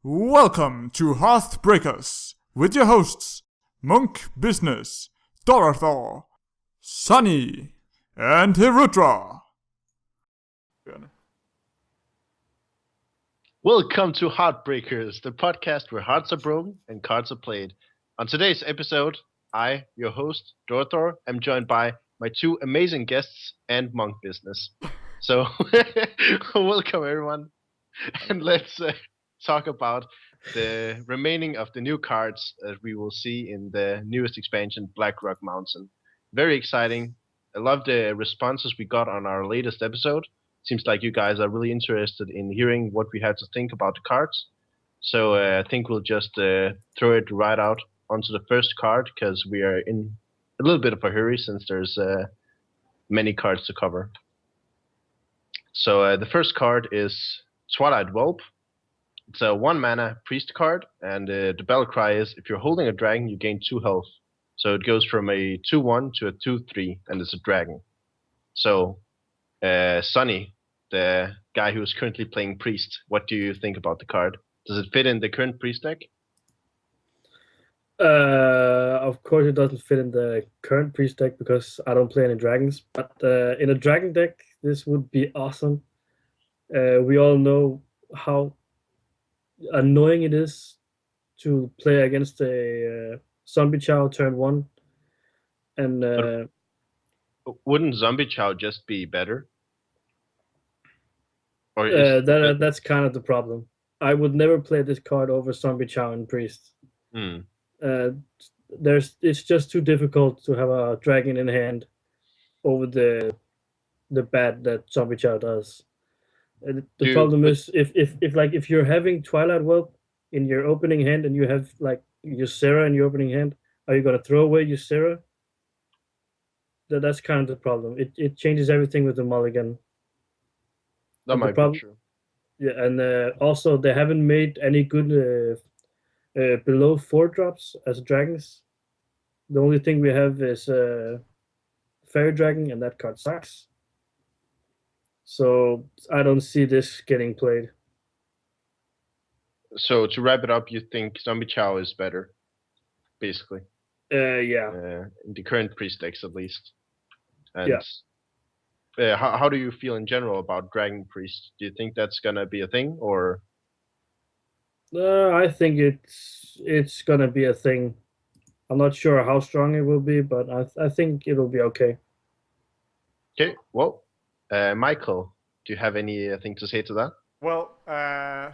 Welcome to HearthBreakers with your hosts Monk Business, Dorothor, Sunny, and Hirudra. Welcome to HearthBreakers, the podcast where hearts are broken and cards are played. On today's episode, I, your host, Dorothor, am joined by my two amazing guests and Monk Business. So, welcome everyone, and let's talk about the remaining of the new cards that we will see in the newest expansion, Blackrock Mountain. Very exciting. I love the responses we got on our latest episode. Seems like you guys are really interested in hearing what we had to think about the cards. So I think we'll just throw it right out onto the first card because we are in a little bit of a hurry since there's many cards to cover. So the first card is Twilight Whelp. It's a 1-mana priest card, and the battle cry is if you're holding a dragon, you gain 2 health. So it goes from a 2-1 to a 2-3, and it's a dragon. So, Sunny, the guy who is currently playing priest, what do you think about the card? Does it fit in the current priest deck? Of course, it doesn't fit in the current priest deck because I don't play any dragons. But in a dragon deck, this would be awesome. We all know how annoying it is to play against a zombie chow turn 1. And wouldn't zombie chow just be better? Or that's kind of the problem. I would never play this card over zombie chow and priest. It's just too difficult to have a dragon in hand over the bad that zombie chow does. The problem is if you're having Twilight Whelp in your opening hand and you have like Ysera in your opening hand, are you gonna throw away Ysera? That's kind of the problem. It changes everything with the mulligan. That might be true. Yeah, and also they haven't made any good below 4 drops as dragons. The only thing we have is Fairy Dragon, and that card sucks. So I don't see this getting played. So to wrap it up, you think Zombie Chow is better, basically? Yeah. In the current priest decks, at least. And yeah. How do you feel in general about Dragon Priest? Do you think that's gonna be a thing, or? I think it's gonna be a thing. I'm not sure how strong it will be, but I think it'll be okay. Okay, well, Michael, do you have anything to say to that? Well,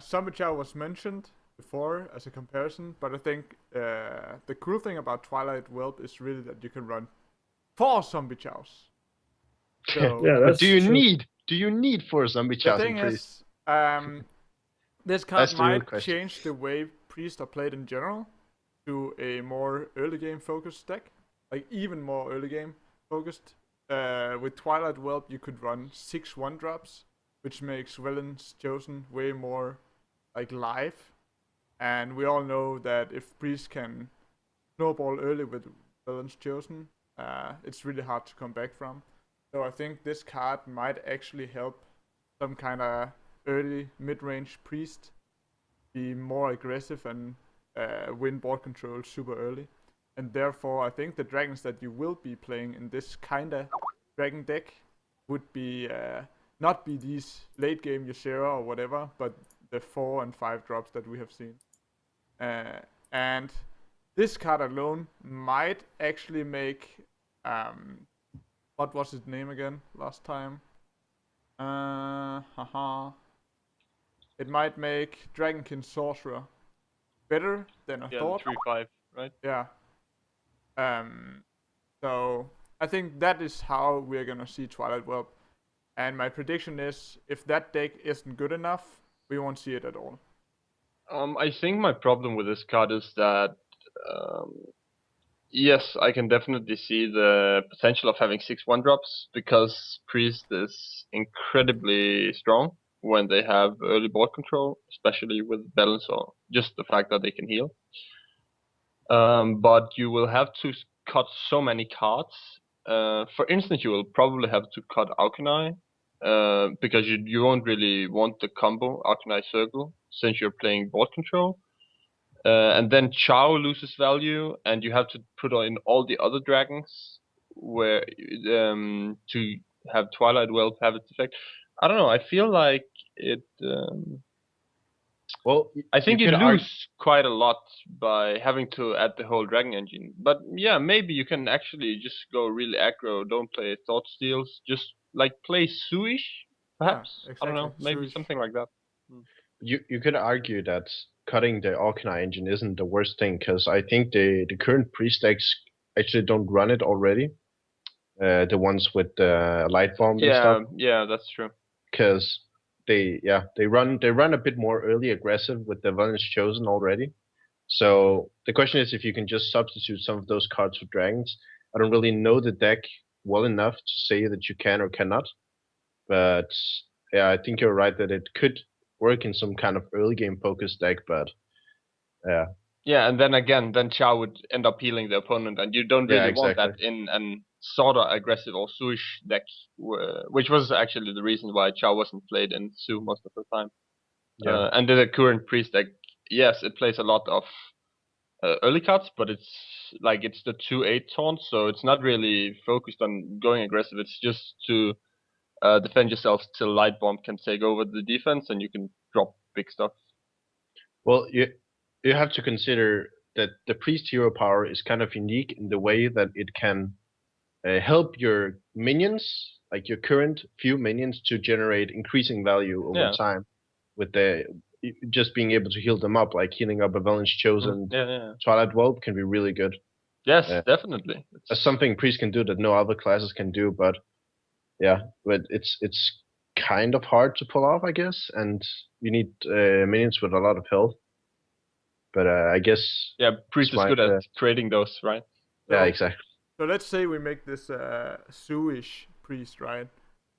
Zombie Chow was mentioned before as a comparison, but I think the cool thing about Twilight Whelp is really that you can run 4 Zombie Chows. So, yeah, but do you need 4 Zombie Chows in priest? This card might change the way priests are played in general to a more early game focused deck, like even more early game focused. With Twilight Whelp, you could run 6 1-drops, which makes Velen's Chosen way more like live. And we all know that if priests can snowball early with Velen's Chosen, it's really hard to come back from. So I think this card might actually help some kind of early mid-range priest be more aggressive and win board control super early. And therefore I think the dragons that you will be playing in this kinda dragon deck would be not be these late game Ysera or whatever, but the 4 and 5 drops that we have seen. And this card alone might actually make what was his name again last time? It might make Dragonkin Sorcerer better than I thought. 3/5, right? Yeah. So I think that is how we're gonna see Twilight Whelp. And my prediction is, if that deck isn't good enough, we won't see it at all. I think my problem with this card is that yes, I can definitely see the potential of having 6 1-drops because Priest is incredibly strong when they have early board control, especially with balance or just the fact that they can heal. But you will have to cut so many cards. For instance, you will probably have to cut Alkani because you won't really want the combo Arcanine Circle since you're playing board control. And then Chow loses value, and you have to put in all the other dragons where to have Twilight Whelp have its effect. I don't know. I feel like it. Well, I think you lose quite a lot by having to add the whole dragon engine. But yeah, maybe you can actually just go really aggro. Don't play Thought Steals. Just like play Suish, perhaps. Yeah, exactly. I don't know. Maybe something like that. You could argue that cutting the Arcanine engine isn't the worst thing, because I think the current priest decks actually don't run it already. The ones with the light bomb and stuff. Yeah, that's true. Because they run a bit more early aggressive with the Villain's Chosen already. So the question is if you can just substitute some of those cards for dragons. I don't really know the deck well enough to say that you can or cannot. But yeah, I think you're right that it could work in some kind of early game focused deck, but yeah. Yeah, and then again, Chow would end up healing the opponent, and you don't really want that in an sort of aggressive or Suish deck, which was actually the reason why Chow wasn't played in Su most of the time. Yeah. And the current priest deck, yes, it plays a lot of early cards, but it's the 2/8 taunt, so it's not really focused on going aggressive. It's just to defend yourself till Light Bomb can take over the defense, and you can drop big stuff. Well, you have to consider that the priest hero power is kind of unique in the way that it can help your minions, like your current few minions, to generate increasing value over time, with the just being able to heal them up, like healing up a Villain's Chosen. Twilight Whelp can be really good. Yes, definitely. That's something priest can do that no other classes can do, but it's kind of hard to pull off, I guess, and you need minions with a lot of health. But I guess priest is good at creating those, right? Yeah, exactly. So let's say we make this Suish priest, right?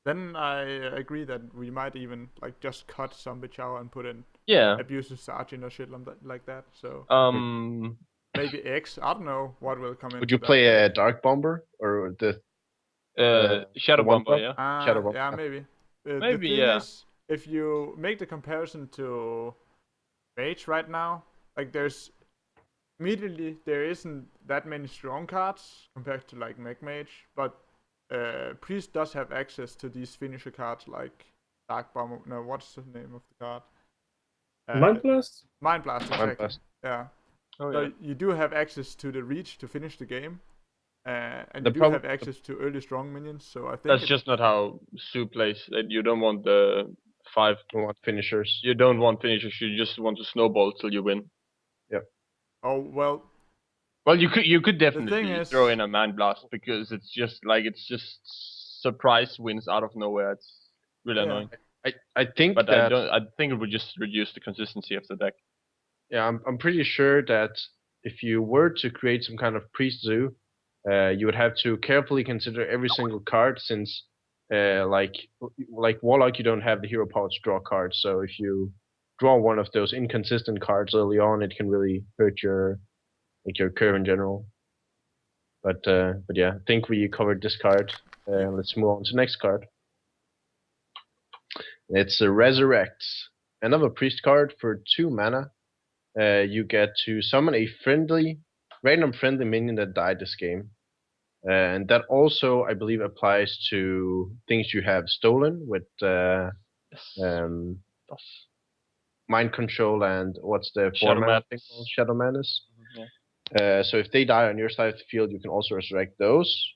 Then I agree that we might even just cut Zombie Chow and put in Abusive Sergeant or shit like that. So maybe X. I don't know what will come in. Would you play a Dark Bomber or the Shadow Bomber? Shadow Bomber. Yeah, maybe. Maybe the thing is, if you make the comparison to Mage right now, there isn't that many strong cards compared to Mech Mage, but Priest does have access to these finisher cards like Dark Bomber. No, what's the name of the card? Mind Blast? Mind Blast, exactly. Mind Blast. Yeah. So you do have access to the reach to finish the game. And you do have access to early strong minions, so I think that's just not how Su plays. You don't want the 5 finishers. You don't want finishers. You just want to snowball till you win. Yep. Oh well. Well, you could definitely throw in a Mind Blast, because it's just surprise wins out of nowhere. It's really annoying. I think, but I think it would just reduce the consistency of the deck. Yeah, I'm pretty sure that if you were to create some kind of priest zoo, you would have to carefully consider every single card, since like Warlock, you don't have the hero power to draw cards. So if you draw one of those inconsistent cards early on, it can really hurt your curve in general. But yeah, I think we covered this card. Let's move on to the next card. It's a Resurrect, another priest card for 2 mana. You get to summon a random friendly minion that died this game. And that also, I believe, applies to things you have stolen with Mind Control and what's the format thing called? Shadow Madness. So if they die on your side of the field, you can also resurrect those.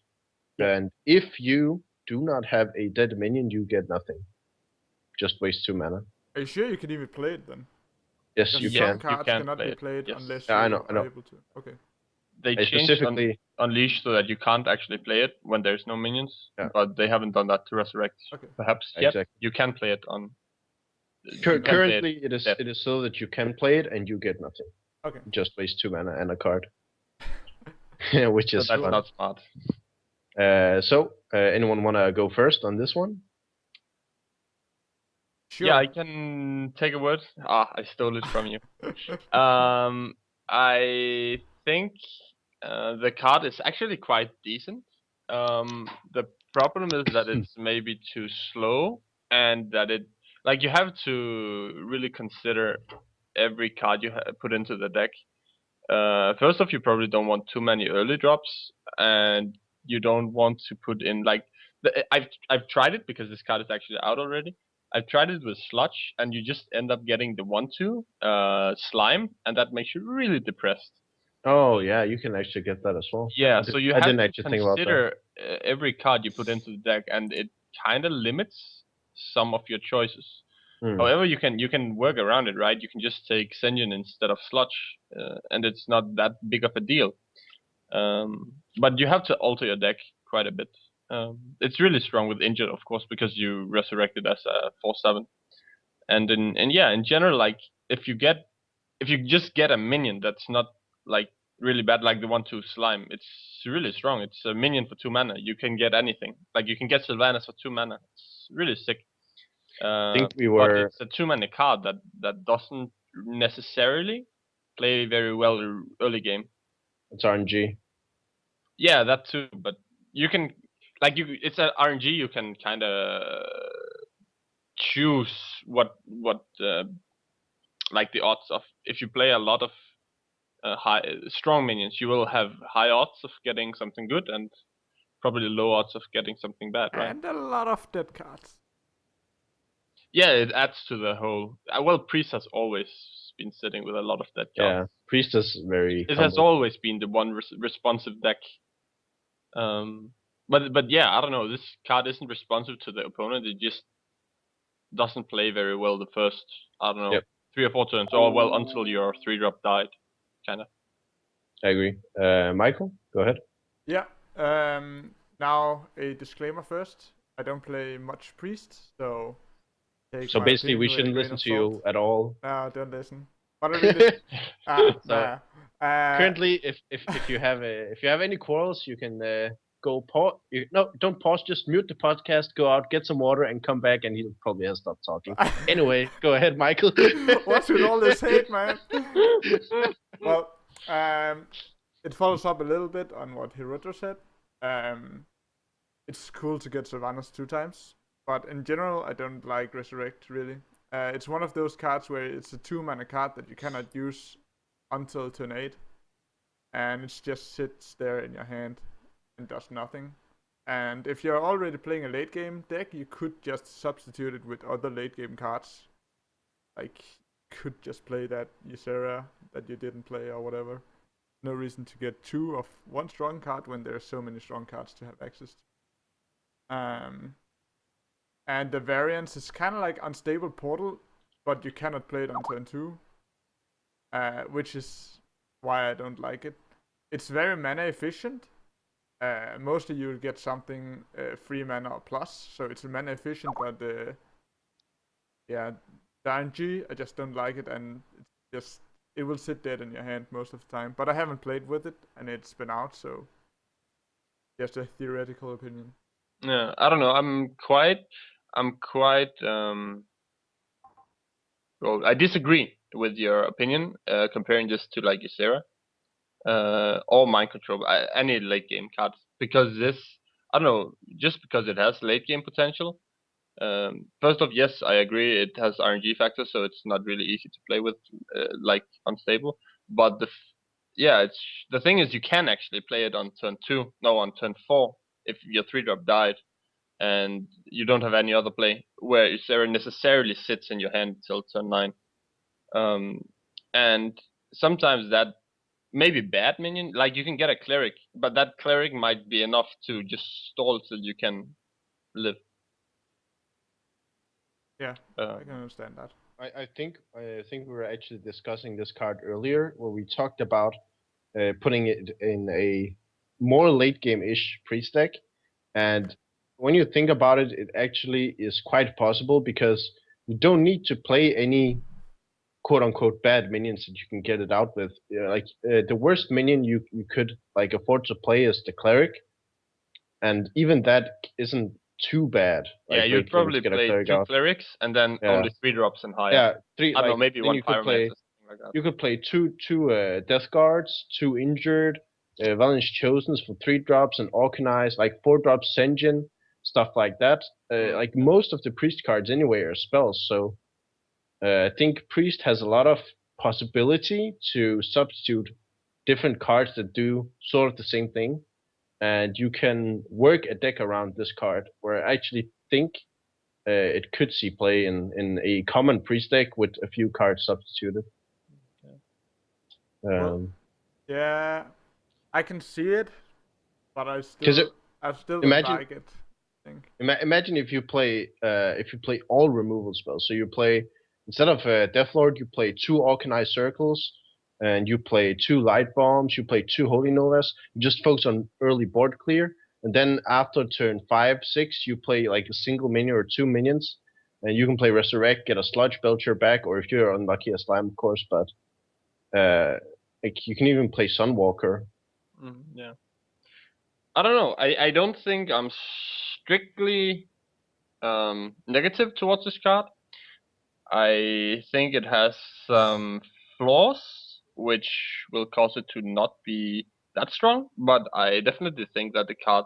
And if you do not have a dead minion, you get nothing. Just waste 2 mana. Are you sure you can even play it then? Yes, you can. Some cards cannot be played unless you are able to. Okay. They changed Unleash so that you can't actually play it when there's no minions, but they haven't done that to Resurrect. Okay. Perhaps yet. You can play it on. Currently, it is so that you can play it and you get nothing. Okay. Just waste 2 mana and a card. Which is that's fun. not smart. So anyone want to go first on this one? Sure. Yeah, I can take a word. I stole it from you. I think the card is actually quite decent. The problem is that it's maybe too slow, and that you have to really consider every card you put into the deck. First off, you probably don't want too many early drops, and you don't want to put in I've tried it because this card is actually out already. I've tried it with Sludge, and you just end up getting the 1/2 slime, and that makes you really depressed. Oh yeah, you can actually get that as well. Yeah, so you have didn't to actually think about that. consider every card you put into the deck, and it kind of limits some of your choices. However, you can work around it, right? You can just take Senjin instead of Sludge, and it's not that big of a deal. But you have to alter your deck quite a bit. It's really strong with Injured, of course, because you resurrect it as a 4/7. And in general, like if you just get a minion that's not like really bad, like the 1/2 slime, it's really strong. It's a minion for 2 mana. You can get anything. Like you can get Sylvanas for 2 mana. It's really sick. I think but it's a 2 mana card that doesn't necessarily play very well early game. It's RNG. Yeah, that too. But you can it's an RNG. You can kind of choose what like the odds of, if you play a lot of strong minions, you will have high odds of getting something good and probably low odds of getting something bad, right? And a lot of dead cards. Yeah, it adds to the whole. Well, Priest has always been sitting with a lot of dead cards. Yeah, Priest is very. It has always been the one responsive deck. But yeah, I don't know. This card isn't responsive to the opponent. It just doesn't play very well the first, I don't know, 3 or 4 turns, or well until your 3-drop died, kind of. I agree. Michael, go ahead. Yeah. Now a disclaimer first. I don't play much Priest, so. So basically, we shouldn't listen to you at all. No, don't listen. But I really, currently, if you have any quarrels, you can go pause. Don't pause. Just mute the podcast. Go out, get some water, and come back, and he'll probably have stopped talking. Anyway, go ahead, Michael. What's with all this hate, man? Well, it follows up a little bit on what Hiroto said. It's cool to get Sylvanas 2 times. But in general, I don't like Resurrect, really. It's one of those cards where it's a 2 mana card that you cannot use until turn 8. And it just sits there in your hand and does nothing. And if you're already playing a late game deck, you could just substitute it with other late game cards. Like, you could just play that Ysera that you didn't play or whatever. No reason to get 2 of 1 strong card when there's so many strong cards to have access to. And the variance is kind of like Unstable Portal, but you cannot play it on turn 2. Which is why I don't like it. It's very mana efficient. Mostly you'll get something 3 mana or plus, so it's mana efficient, but yeah, the RNG, I just don't like it, and it will sit dead in your hand most of the time. But I haven't played with it, and it's been out, so just a theoretical opinion. Yeah, I don't know. I'm quite well, I disagree with your opinion, comparing this to like Ysera, or Mind Control, any late game card, because this, I don't know, just because it has late game potential. First off, yes, I agree, it has RNG factors, so it's not really easy to play with, like Unstable. But the thing is, you can actually play it on turn 4 if your 3-drop died and you don't have any other play, where Ysera necessarily sits in your hand till turn 9. And sometimes that may be bad minion, like you can get a cleric, but that cleric might be enough to just stall till you can live. Yeah, I can understand that. I think we were actually discussing this card earlier, where we talked about putting it in a more late game-ish priest deck, and when you think about it, it actually is quite possible, because you don't need to play any quote-unquote bad minions that you can get it out with. The worst minion you could like afford to play is the cleric, and even that isn't too bad. Yeah, you'd probably play 2 clerics and then only 3-drops and higher. Yeah, 3. I don't know, maybe 1 pyromancer, something like that. You could play two death guards, 2 injured, Valiant's Chosens for 3-drops, and Organize, like 4-drop Senjin. stuff like that. Like most of the priest cards anyway are spells, so I think priest has a lot of possibility to substitute different cards that do sort of the same thing, and you can work a deck around this card. Where I actually think it could see play in a common priest deck with a few cards substituted. Yeah, I can see it, but I still don't like it. I think. Imagine if you play all removal spells. So you play, instead of Deathlord, you play 2 Organized Circles, and you play 2 Light Bombs, you play 2 Holy Novas. You just focus on early board clear, and then after turn 5, 6, you play like a single minion or 2 minions, and you can play Resurrect, get a Sludge Belcher back, or if you're unlucky, a Slime, of course. But like you can even play Sunwalker. Yeah. I don't know. I don't think I'm strictly negative towards this card. I think it has some flaws, which will cause it to not be that strong. But I definitely think that the card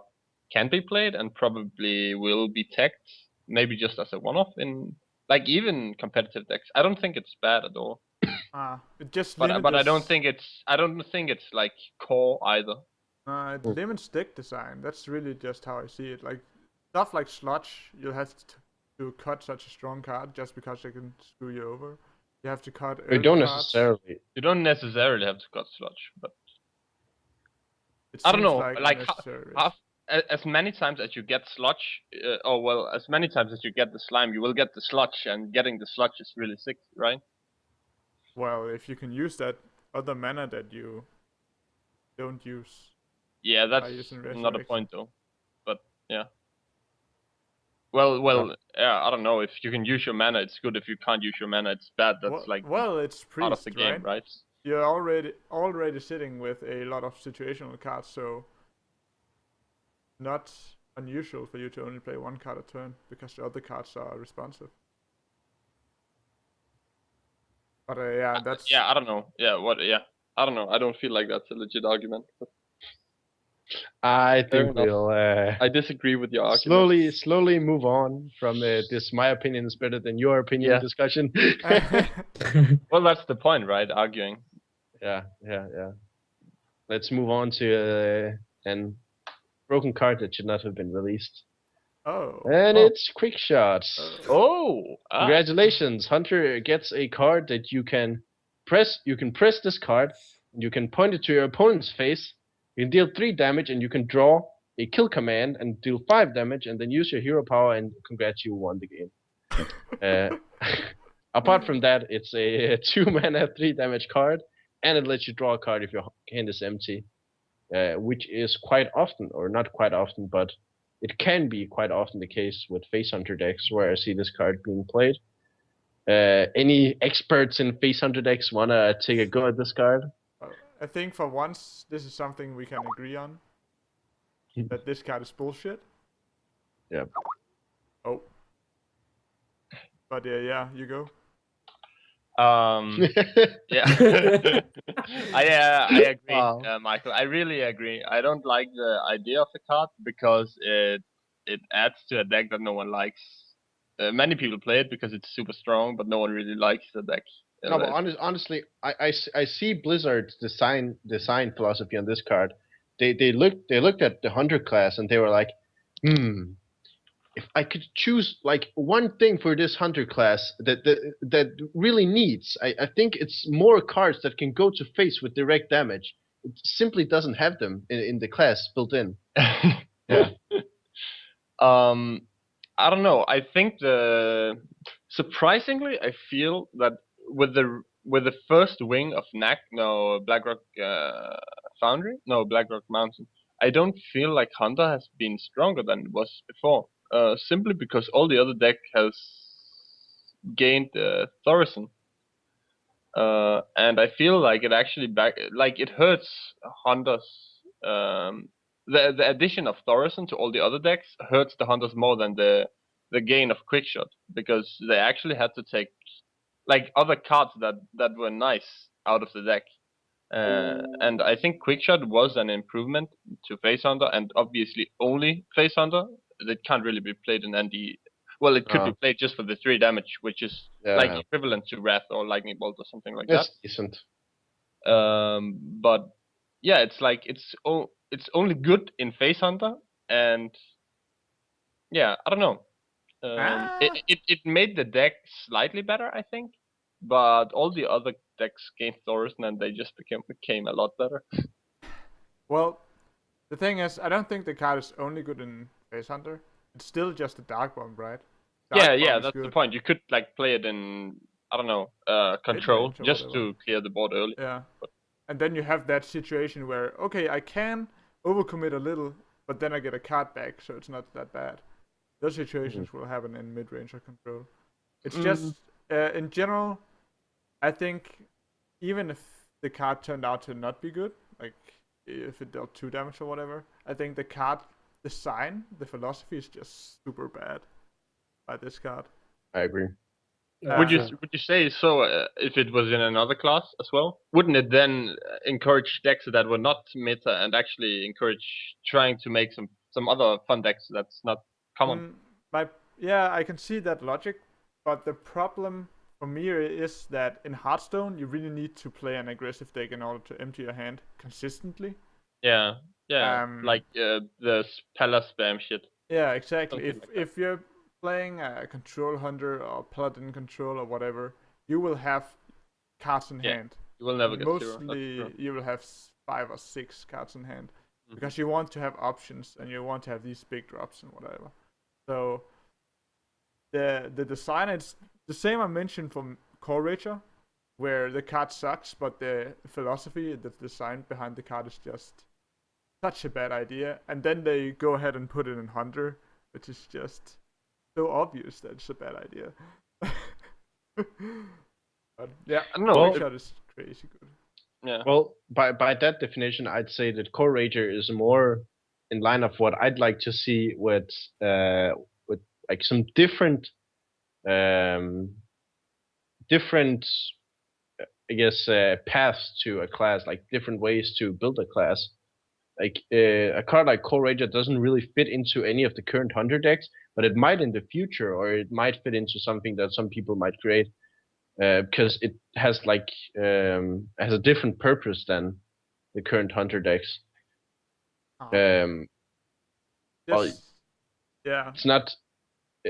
can be played and probably will be teched, maybe just as a one-off in like even competitive decks. I don't think it's bad at all. It just but I don't think it's like core either. It limits deck design. That's really just how I see it. Like stuff like Sludge, you have to cut such a strong card just because they can screw you over. You have to cut. You don't necessarily. You don't necessarily have to cut Sludge, but I don't know. Like as many times as you get Sludge, as many times as you get the Slime, you will get the Sludge, and getting the Sludge is really sick, right? Well, if you can use that other mana that you don't use. Yeah, that's not a point though. But yeah. Well, yeah, I don't know. If you can use your mana, it's good. If you can't use your mana, it's bad. That's it's priest, part of the game, right? You're already sitting with a lot of situational cards, so not unusual for you to only play 1 card a turn because the other cards are responsive. But that's I don't know. I don't know. I don't feel like that's a legit argument. But I think we'll. I disagree with your argument. Slowly move on from this. My opinion is better than your opinion discussion. Well, that's the point, right? Arguing. Yeah. Let's move on to an broken card that should not have been released. It's Quick Shot. Congratulations, Hunter gets a card that you can press. You can press this card, and you can point it to your opponent's face. You can deal 3 damage, and you can draw a kill command and deal 5 damage, and then use your hero power, and congrats, you won the game. Apart from that, it's a 2 mana 3 damage card, and it lets you draw a card if your hand is empty, which is quite often, or not quite often, but it can be quite often the case with Face Hunter decks where I see this card being played. Any experts in Face Hunter decks want to take a go at this card? I think for once, this is something we can agree on. That this card is bullshit. Yeah. Oh. But yeah, you go. Yeah. I agree, Michael. I really agree. I don't like the idea of the card because it adds to a deck that no one likes. Many people play it because it's super strong, but no one really likes the deck. No, but honestly, I see Blizzard's design philosophy on this card. They looked at the Hunter class and they were like, if I could choose like one thing for this Hunter class that really needs, I think it's more cards that can go to face with direct damage. It simply doesn't have them in the class built in. Yeah. I don't know. I think surprisingly, I feel that with the first wing of Blackrock Blackrock Mountain, I don't feel like Hunter has been stronger than it was before. Simply because all the other deck has gained Thaurissan. And I feel like it actually it hurts Hunters. The addition of Thaurissan to all the other decks hurts the Hunters more than the gain of Quickshot, because they actually had to take like other cards that were nice out of the deck. And I think Quickshot was an improvement to Face Hunter, and obviously only Face Hunter, that can't really be played in ND. Well, it could be played just for the 3 damage, which is like equivalent to Wrath or Lightning Bolt or something like that. Decent. But yeah, it's like it's only good in Face Hunter, and yeah, I don't know. It made the deck slightly better, I think, but all the other decks gained Thorsten and they just became a lot better. Well, the thing is, I don't think the card is only good in Face Hunter. It's still just a Dark Bomb, right? Yeah, that's good. The point. You could like play it in, I don't know, control, just to clear the board early. Yeah. And then you have that situation where, okay, I can overcommit a little, but then I get a card back, so it's not that bad. Those situations will happen in mid-range or control. It's just, in general, I think even if the card turned out to not be good, like if it dealt 2 damage or whatever, I think the card design, the philosophy is just super bad by this card. I agree. Would you say so if it was in another class as well? Wouldn't it then encourage decks that were not meta and actually encourage trying to make some other fun decks that's not common? Yeah, I can see that logic, but the problem for me is that in Hearthstone you really need to play an aggressive deck in order to empty your hand consistently. Yeah, like the Pala spam shit. Yeah, exactly. If you're playing a Control Hunter or Paladin Control or whatever, you will have cards in hand. You will never get Mostly 0. you will have 5 or 6 cards in hand because you want to have options and you want to have these big drops and whatever. So the design is the same I mentioned from Core Rager, where the card sucks, but the philosophy, the design behind the card is just such a bad idea. And then they go ahead and put it in Hunter, which is just so obvious that it's a bad idea. But yeah, I don't know. Shot is crazy good. Yeah. Well, by that definition, I'd say that Core Rager is more in line of what I'd like to see with like some different I guess paths to a class, like different ways to build a class. Like a card like Core Rager doesn't really fit into any of the current Hunter decks, but it might in the future, or it might fit into something that some people might create, because it has like has a different purpose than the current Hunter decks. Well, yeah, it's not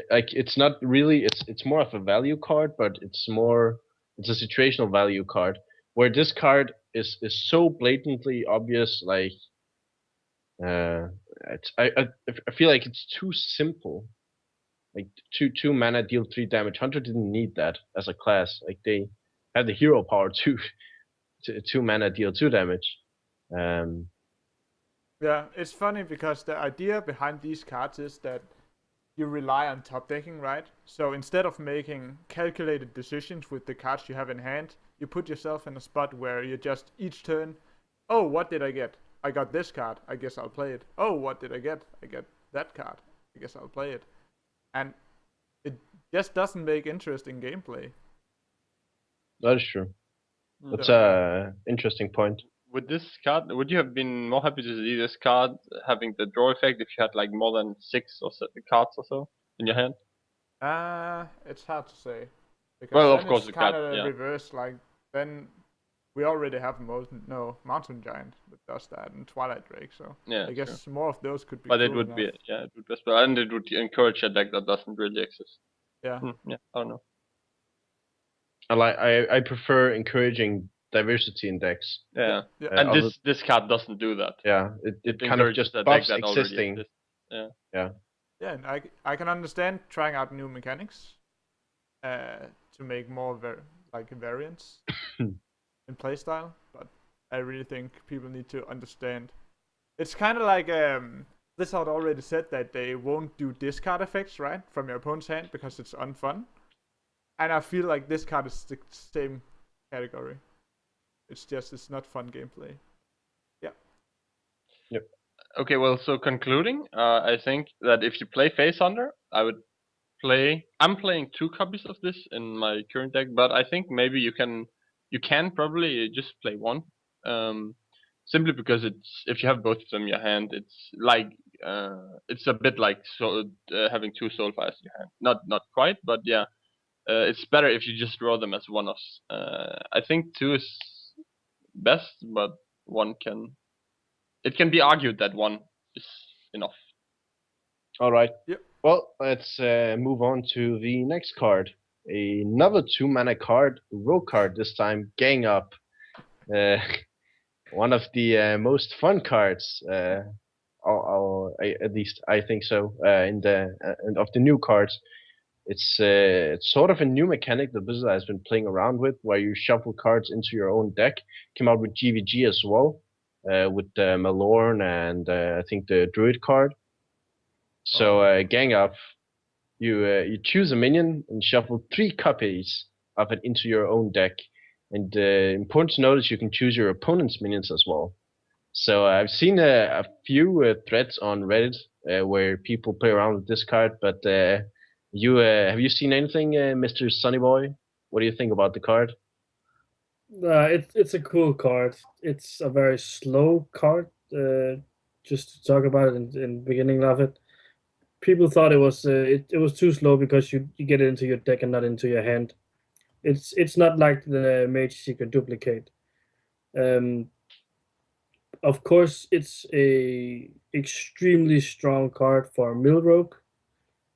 like it's not really. It's more of a value card, but it's a situational value card where this card is so blatantly obvious, like. I feel like it's too simple. Like two mana deal 3 damage. Hunter didn't need that as a class. Like they have the hero power to 2 mana deal 2 damage. Yeah, it's funny because the idea behind these cards is that you rely on top decking, right? So instead of making calculated decisions with the cards you have in hand, you put yourself in a spot where you just each turn, oh, what did I get? I got this card, I guess I'll play it. Oh, what did I get? I get that card, I guess I'll play it. And it just doesn't make interesting gameplay. That is true. That's an interesting point. With this card, would you have been more happy to see this card having the draw effect if you had like more than 6 or 7 cards or so in your hand? It's hard to say. Because well, then of course, it's kind of reverse. Like then we already have Mountain Giant that does that and Twilight Drake. So yeah, I guess more of those could be. But cool it would enough. be it would be well, and it would encourage a deck that doesn't really exist. Yeah. Yeah, I don't know. I prefer encouraging diversity in decks. Yeah. And this card doesn't do that. Yeah, it kind of just buffs existing. Yeah. Yeah, and I can understand trying out new mechanics to make more variants in playstyle, but I really think people need to understand. It's kind of like Blizzard already said that they won't do discard effects, right, from your opponent's hand because it's unfun. And I feel like this card is the same category. It's not fun gameplay. Yeah. Yep. Okay, well, so concluding, I think that if you play Face Hunter, I'm playing 2 copies of this in my current deck, but I think maybe you can probably just play 1. Simply because if you have both of them in your hand, it's like it's a bit like having 2 Soulfires in your hand. Not quite, but yeah. It's better if you just draw them as one-offs. I think 2 is best, but it can be argued that 1 is enough. All right. Yep. Well, let's move on to the next card. Another 2-mana card, rogue card this time, Gang Up. One of the most fun cards. At least I think so. In the of the new cards, it's sort of a new mechanic that Blizzard has been playing around with, where you shuffle cards into your own deck. Came out with GVG as well, with Malorn and I think the Druid card. So Gang Up, you choose a minion and shuffle 3 copies of it into your own deck. And important to notice, you can choose your opponent's minions as well. So I've seen a few threads on Reddit where people play around with this card, but have you seen anything, Mr. Sunnyboy? What do you think about the card? It's a cool card. It's a very slow card. Just to talk about it in the beginning of it, people thought it was too slow because you get it into your deck and not into your hand. It's not like the Mage Seeker duplicate. Of course, it's a extremely strong card for Mill Rogue,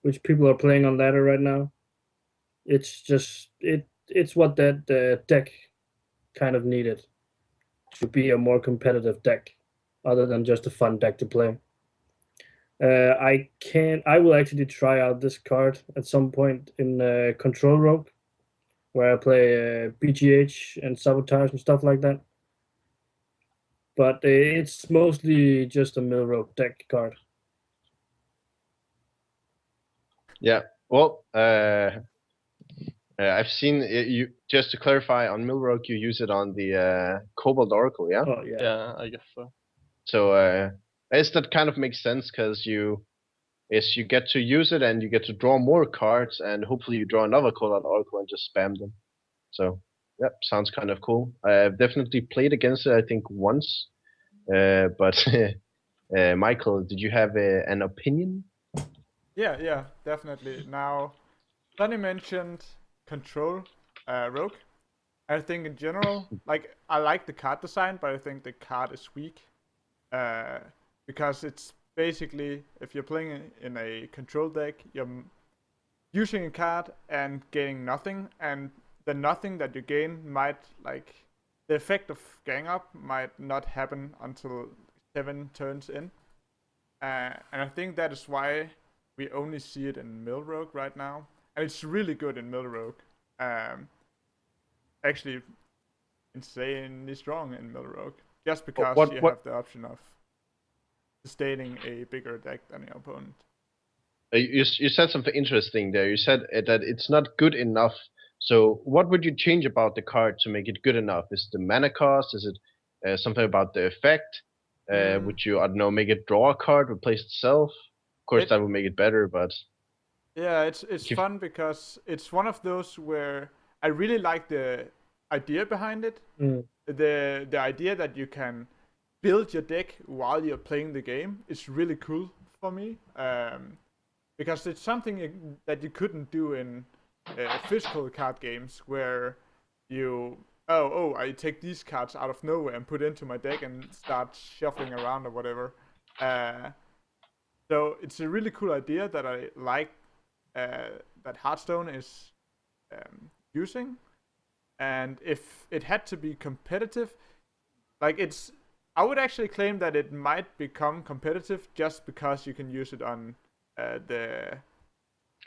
which people are playing on ladder right now. It's just it's what that deck kind of needed to be a more competitive deck, other than just a fun deck to play. I will actually try out this card at some point in Control Rogue, where I play BGH and Sabotage and stuff like that. But it's mostly just a Mill Rogue deck card. Yeah, well, I've seen you. Just to clarify, on Mill Rogue, you use it on the Cobalt Oracle, yeah? Oh yeah. Yeah, I guess so. So I guess that kind of makes sense because you get to use it and you get to draw more cards, and hopefully you draw another Cobalt Oracle and just spam them. So yeah, sounds kind of cool. I've definitely played against it, I think, once. But Michael, did you have an opinion? Yeah, definitely. Now, Sunny mentioned Control Rogue. I think in general, like, I like the card design, but I think the card is weak. Because it's basically, if you're playing in a control deck, you're using a card and gaining nothing, and the nothing that you gain might, like, the effect of Gang Up might not happen until 7 turns in. And I think that is why we only see it in Mill Rogue right now. And it's really good in Mill Rogue. Actually, insanely strong in Mill Rogue. Just because you have the option of sustaining a bigger deck than your opponent. You said something interesting there. You said that it's not good enough. So what would you change about the card to make it good enough? Is it the mana cost? Is it something about the effect? Would you, I don't know, make it draw a card, replace itself? Of course, that would make it better, but... Yeah, it's fun because it's one of those where I really like the idea behind it. The idea that you can build your deck while you're playing the game is really cool for me. Because it's something that you couldn't do in physical card games where you I take these cards out of nowhere and put into my deck and start shuffling around or whatever. So it's a really cool idea that I like that Hearthstone is using. And if it had to be competitive, like I would actually claim that it might become competitive just because you can use it on the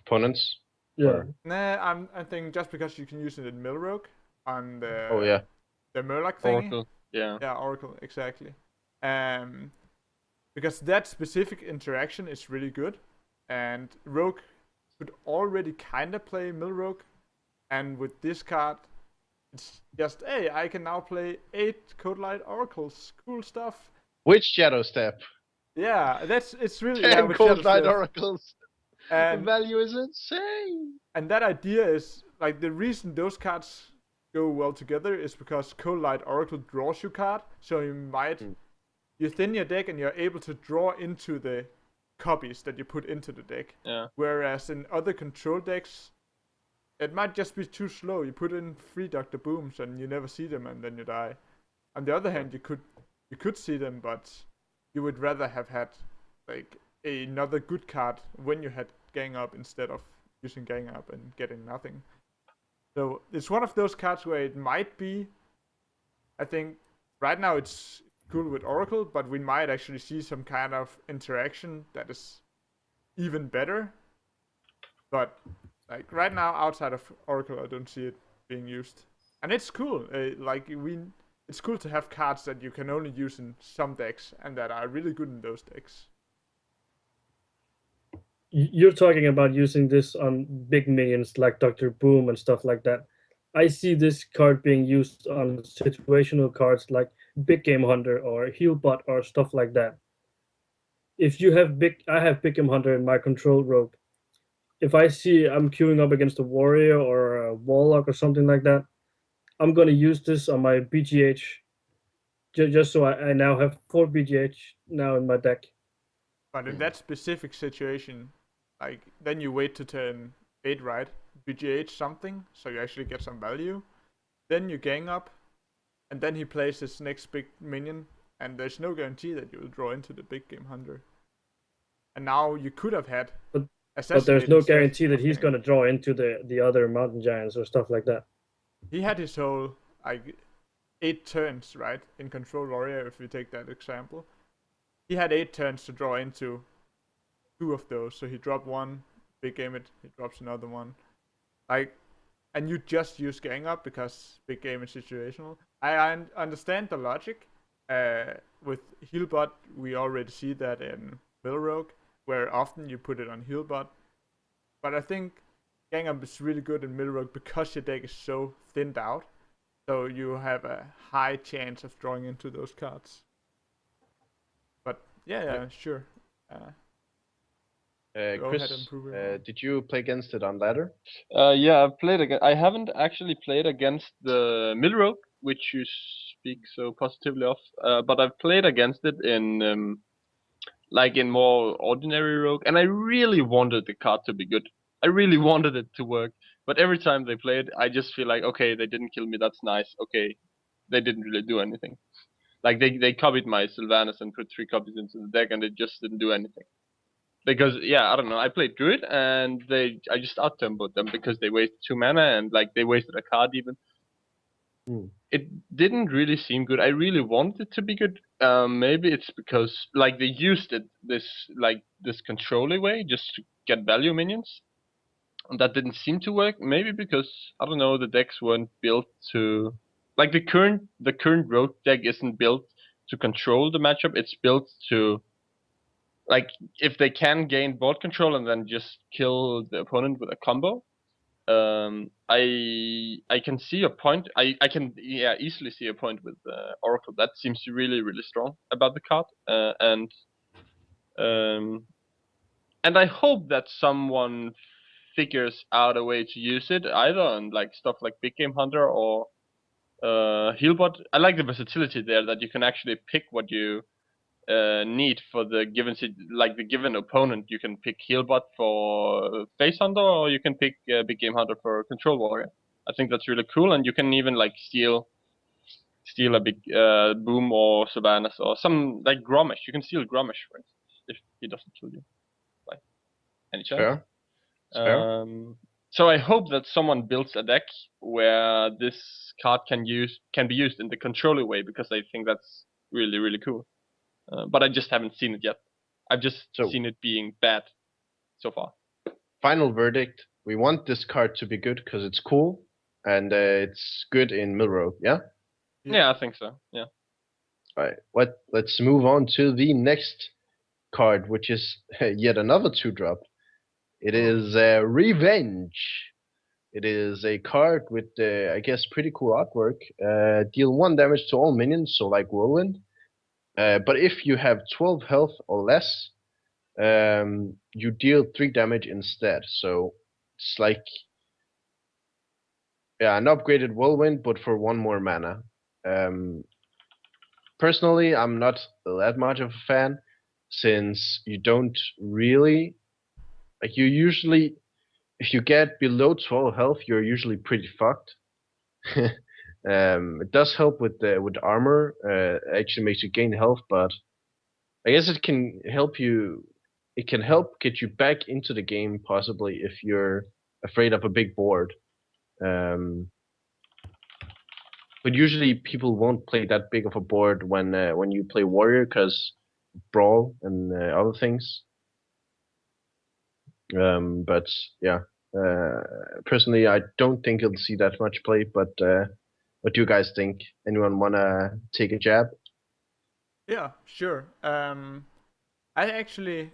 opponents. Yeah. Nah, I think just because you can use it in Mill Rogue on the the Murloc thing. Oracle. Yeah. Yeah, Oracle, exactly. Because that specific interaction is really good, and Rogue could already kind of play Mill Rogue, and with this card, it's just, hey, I can now play 8 Codelight Oracles. Cool stuff. Which Shadow Step? Yeah, it's really 10 Codelight Oracles. And the value is insane. And that idea is, like, the reason those cards go well together is because Codelight Oracle draws you card, so you might you thin your deck and you're able to draw into the copies that you put into the deck. Yeah. Whereas in other control decks, it might just be too slow. You put in 3 Dr. Booms and you never see them, and then you die. On the other hand, you could see them, but you would rather have had like another good card when you had Gang Up instead of using Gang Up and getting nothing. So it's one of those cards where it might be, I think right now it's cool with Oracle, but we might actually see some kind of interaction that is even better. But like right now, outside of Oracle, I don't see it being used, and it's cool. It's cool to have cards that you can only use in some decks and that are really good in those decks. You're talking about using this on big minions like Dr. Boom and stuff like that. I see this card being used on situational cards like Big Game Hunter or Healbot or stuff like that. If you have I have Big Game Hunter in my control rope. If I see I'm queuing up against a warrior or a warlock or something like that, I'm gonna use this on my BGH, just so I now have 4 BGH now in my deck. But in that specific situation, like then you wait to turn 8, right? BGH something, so you actually get some value. Then you gang up, and then he plays his next big minion, and there's no guarantee that you will draw into the Big Game Hunter. And now you could have had. But there's no guarantee that he's gonna draw into the other mountain giants or stuff like that. He had his whole like 8 turns, right? In Control Warrior, if we take that example. He had 8 turns to draw into 2 of those. So he dropped one, big game it, he drops another one. Like, and you just use Gang Up because big game is situational. I understand the logic. With Healbot, we already see that in Rogue, where often you put it on Healbot. But I think Gang Up is really good in Rogue because your deck is so thinned out. So you have a high chance of drawing into those cards. But yeah, sure. Chris, did you play against it on ladder? Yeah, I've played against. I haven't actually played against the Rogue, which you speak so positively of. But I've played against it in like in more ordinary Rogue, and I really wanted the card to be good. I really wanted it to work. But every time they played, I just feel like, okay, they didn't kill me. That's nice. Okay, they didn't really do anything. Like they copied my Sylvanas and put 3 copies into the deck, and it just didn't do anything. Because I don't know. I played Druid, and I just out-tempoed them because they wasted 2 mana, and like they wasted a card even. It didn't really seem good. I really wanted it to be good. Maybe it's because like they used it this control-y way just to get value minions. And that didn't seem to work. Maybe because I don't know, the decks weren't built to like the current road deck isn't built to control the matchup. It's built to like if they can gain board control and then just kill the opponent with a combo. I can see a point. I can easily see a point with Oracle. That seems really really strong about the card. And I hope that someone figures out a way to use it either on like stuff like Big Game Hunter or Healbot. I like the versatility there that you can actually pick what you need for the given the given opponent. You can pick Healbot for Face Hunter, or you can pick Big Game Hunter for Control Warrior. I think that's really cool, and you can even like steal a big Boom or Sylvanas or some like Grommash. You can steal Grommash, for instance, if he doesn't kill you by any chance. Fair. So I hope that someone builds a deck where this card can be used in the controller way, because I think that's really really cool. But I just haven't seen it yet. I've just seen it being bad so far. Final verdict: we want this card to be good because it's cool and it's good in Milrow. Yeah. Yeah, I think so. Yeah. All right. Let's move on to the next card, which is yet another 2-drop. It is Revenge. It is a card with, I guess, pretty cool artwork. Deal 1 damage to all minions, so like Whirlwind. But if you have 12 health or less, you deal 3 damage instead. So it's like an upgraded Whirlwind, but for 1 more mana. Personally, I'm not that much of a fan. since you don't really like you usually if you get below 12 health, you're usually pretty fucked. It does help with armor. Actually makes you gain health, but I guess it can help you. It can help get you back into the game possibly if you're afraid of a big board. But usually people won't play that big of a board when you play warrior because brawl and other things. But yeah, personally, I don't think you'll see that much play. But what do you guys think? Anyone wanna take a jab? Yeah, sure. I actually,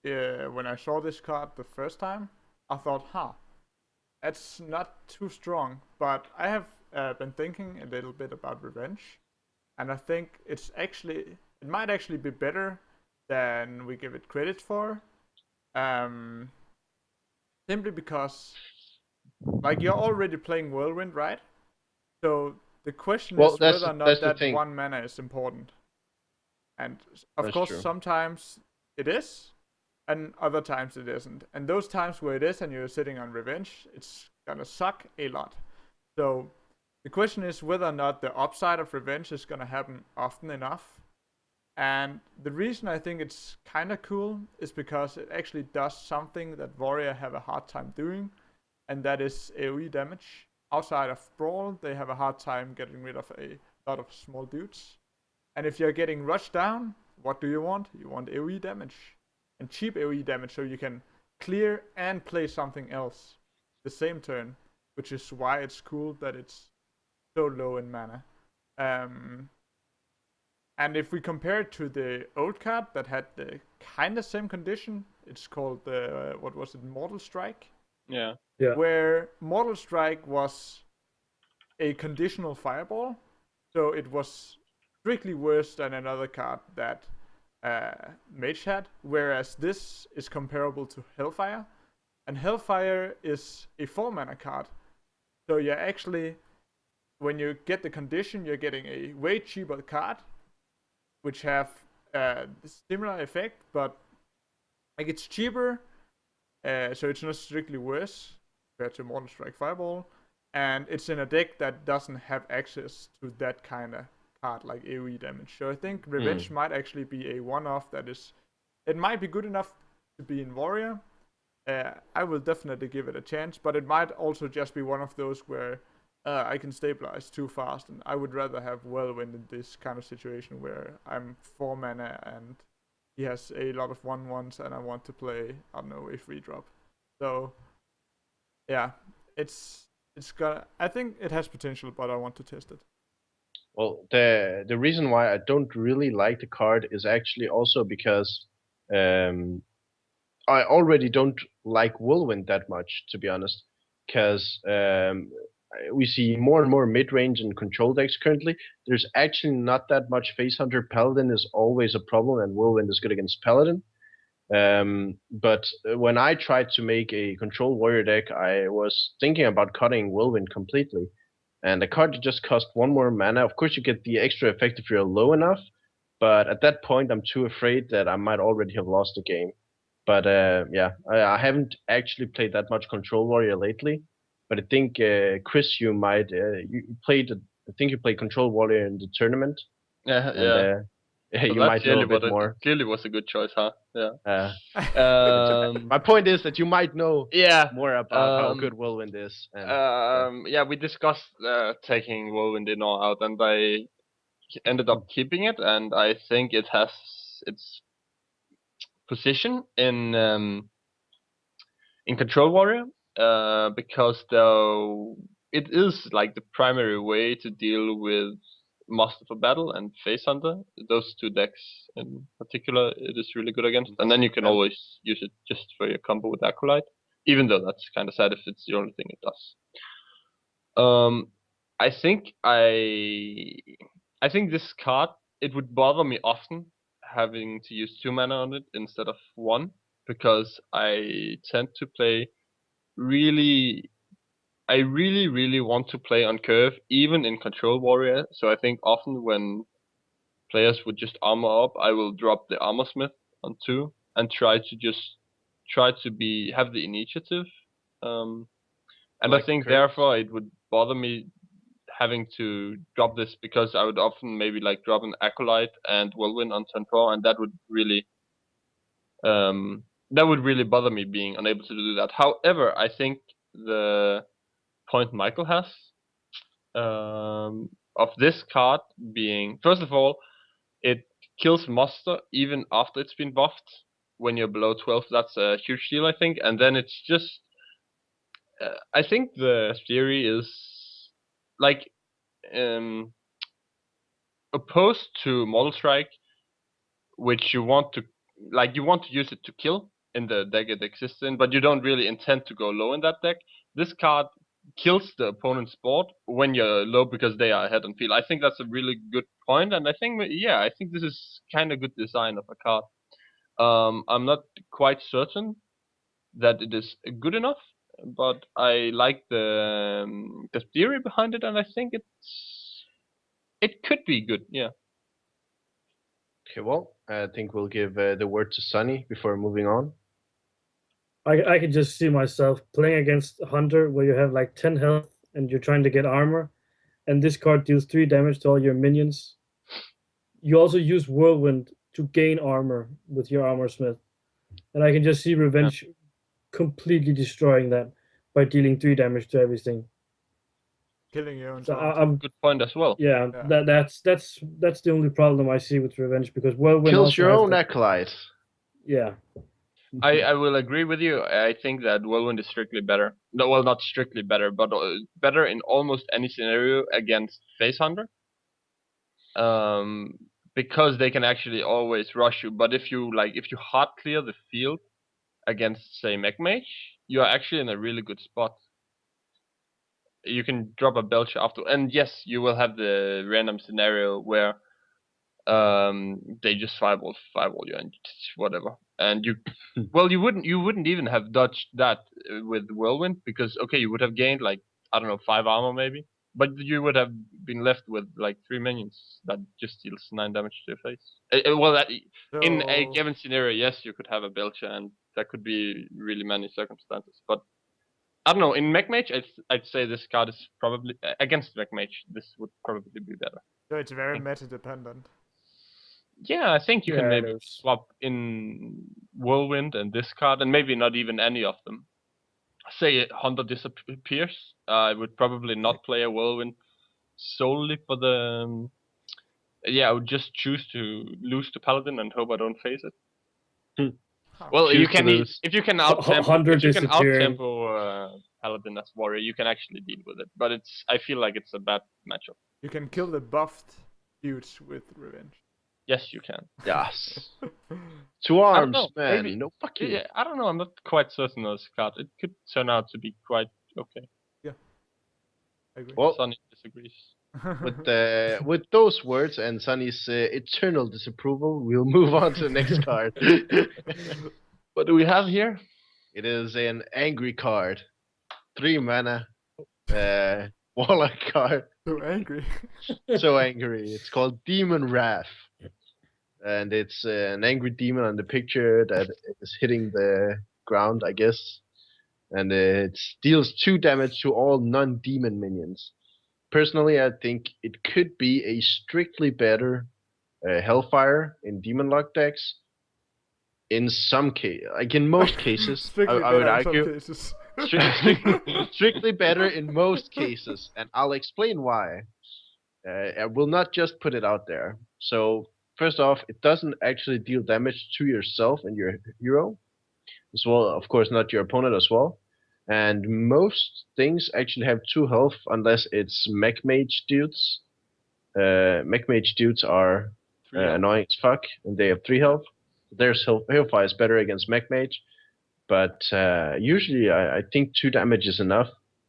when I saw this card the first time, I thought, that's not too strong. But I have been thinking a little bit about revenge, and I think it might actually be better than we give it credit for. Simply because, like, you're already playing Whirlwind, right? So the question is whether or not that 1 mana is important. And of course, sometimes it is, and other times it isn't. And those times where it is and you're sitting on revenge, it's gonna suck a lot. So the question is whether or not the upside of revenge is gonna happen often enough. And the reason I think it's kind of cool is because it actually does something that Warrior have a hard time doing, and that is AoE damage. Outside of Brawl, they have a hard time getting rid of a lot of small dudes. And if you're getting rushed down, what do you want? You want AoE damage. And cheap AoE damage so you can clear and play something else the same turn, which is why it's cool that it's so low in mana. And if we compare it to the old card that had the kind of same condition, it's called the, what was it, Mortal Strike? Yeah. Where Mortal Strike was a conditional fireball, so it was strictly worse than another card that Mage had, whereas this is comparable to Hellfire, and Hellfire is a 4-mana card. So you're actually, when you get the condition, you're getting a way cheaper card, which have similar effect, but like it's cheaper, so it's not strictly worse compared to Mortal Strike Fireball, and it's in a deck that doesn't have access to that kind of card like AoE damage. So I think Revenge might actually be a one-off that is, it might be good enough to be in Warrior. I will definitely give it a chance, but it might also just be one of those where I can stabilize too fast, and I would rather have Whirlwind in this kind of situation where I'm 4 mana and he has a lot of 1/1s and I want to play, I don't know, a 3-drop. So yeah, it's gonna, I think it has potential, but I want to test it. Well, the reason why I don't really like the card is actually also because I already don't like Whirlwind that much, to be honest, because we see more and more mid-range and control decks currently. There's actually not that much Face Hunter. Paladin is always a problem, and Whirlwind is good against Paladin. But when I tried to make a control warrior deck, I was thinking about cutting Whirlwind completely. And the card just cost 1 more mana. Of course, you get the extra effect if you're low enough, but at that point, I'm too afraid that I might already have lost the game. But yeah, I haven't actually played that much Control Warrior lately. But I think Chris, you might you played. I think you played Control Warrior in the tournament. Yeah, and, so you might know a bit more. Clearly was a good choice, huh? Yeah. My point is that you might know more about how good Whirlwind is. And, yeah, we discussed taking Whirlwind in or out, and I ended up keeping it, and I think it has its position in Control Warrior, because though it is like the primary way to deal with Master for Battle and Face Hunter, those two decks in particular, it is really good against. And then you can always use it just for your combo with Acolyte, even though that's kind of sad if it's the only thing it does. I think this card, it would bother me often having to use 2 mana on it instead of 1, because I tend to play I really want to play on curve, even in Control Warrior. So I think often when players would just armor up, I will drop the Armor Smith on 2 and try to have the initiative. And Like I think Kurtz. therefore it would bother me having to drop this, because I would often maybe like drop an Acolyte and Whirlwind on turn 4, and that would really bother me being unable to do that. However, I think the point Michael has of this card being, first of all, it kills monster even after it's been buffed. When you're below 12, that's a huge deal, I think. And then it's just, I think the theory is like opposed to Mortal Strike, which you want to use it to kill in the deck it exists in, but you don't really intend to go low in that deck. This card kills the opponent's board when you're low because they are ahead on field. I think that's a really good point, and I think this is kind of good design of a card. I'm not quite certain that it is good enough, but I like the theory behind it, and I think it could be good. Yeah. Okay, well, I think we'll give the word to Sunny before moving on. I can just see myself playing against Hunter where you have like 10 health and you're trying to get armor, and this card deals 3 damage to all your minions. You also use Whirlwind to gain armor with your Armor Smith, and I can just see Revenge completely destroying that by dealing 3 damage to everything. Killing your own. So I'm good point as well. Yeah, that's the only problem I see with Revenge, because Whirlwind kills also your has own that, Acolyte. Yeah. I will agree with you. I think that Whirlwind is strictly better. No, well, not strictly better, but better in almost any scenario against Face Hunter. Because they can actually always rush you. But if you hard clear the field against, say, Mech Mage, you are actually in a really good spot. You can drop a Belcher after, and yes, you will have the random scenario where they just fireball you and whatever, and you you wouldn't even have dodged that with Whirlwind, because okay, you would have gained like, I don't know, 5 armor maybe, but you would have been left with like 3 minions that just deals 9 damage to your face. In a given scenario, yes, you could have a Belcher, and that could be really many circumstances, but I don't know, in Mech Mage I'd say this card is probably against Mech Mage, this would probably be better. So it's very meta dependent. Yeah, I think you can maybe swap in Whirlwind and this card, and maybe not even any of them. Say Hunter disappears, I would probably not play a Whirlwind solely for the... I would just choose to lose to Paladin and hope I don't face it. Well, if you can out-tempo Paladin as warrior, you can actually deal with it, but I feel like it's a bad matchup. You can kill the buffed dudes with Revenge. Yes, you can. Yes. 2 arms, man. Maybe. No, fuck you. Yeah, I don't know. I'm not quite certain of this card. It could turn out to be quite okay. Yeah. I agree. Well, Sonny disagrees. With those words and Sonny's eternal disapproval, we'll move on to the next card. What do we have here? It is an angry card. 3 mana. Warlock card. So angry. So angry. It's called Demon Wrath. And it's an angry demon on the picture that is hitting the ground, I guess. And it deals 2 damage to all non-demon minions. Personally, I think it could be a strictly better Hellfire in Demon Lock decks. In some case, like in most cases, I would argue. Strictly better in most cases, and I'll explain why. I will not just put it out there. So, first off, it doesn't actually deal damage to yourself and your hero, as well, of course, not your opponent as well. And most things actually have 2 health, unless it's Mech Mage dudes. Mech Mage dudes are annoying as fuck, and they have 3 health. Their Hellfire is better against Mech Mage, but usually I think 2 damage is enough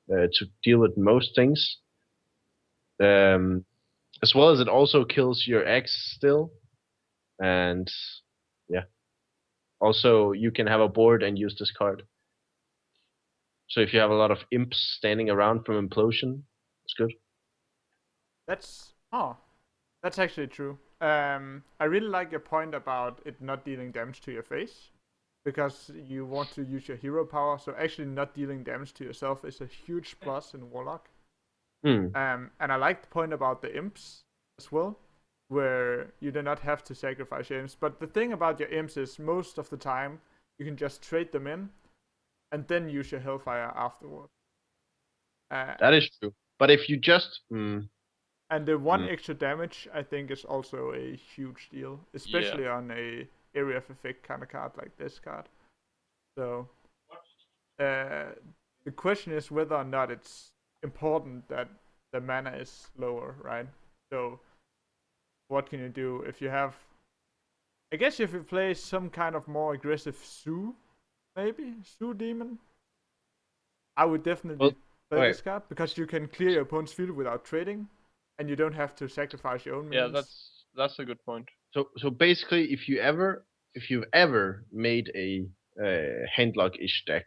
to deal with most things. As well as it also kills your X still, and yeah. Also, you can have a board and use this card. So if you have a lot of imps standing around from Implosion, it's good. That's actually true. I really like your point about it not dealing damage to your face, because you want to use your hero power. So actually, not dealing damage to yourself is a huge plus in Warlock. And I like the point about the imps as well, where you do not have to sacrifice your imps. But the thing about your imps is most of the time you can just trade them in, and then use your Hellfire afterward. That is true. But if you just and the one extra damage, I think, is also a huge deal, especially on a area of effect kind of card like this card. So the question is whether or not it's important that the mana is lower, right? So what can you do if you have? I guess if you play some kind of more aggressive Zoo, maybe Zoo Demon, I would definitely play this card, because you can clear your opponent's field without trading, and you don't have to sacrifice your own minions. Yeah, that's a good point. So basically, if you've ever made a handlock-ish deck,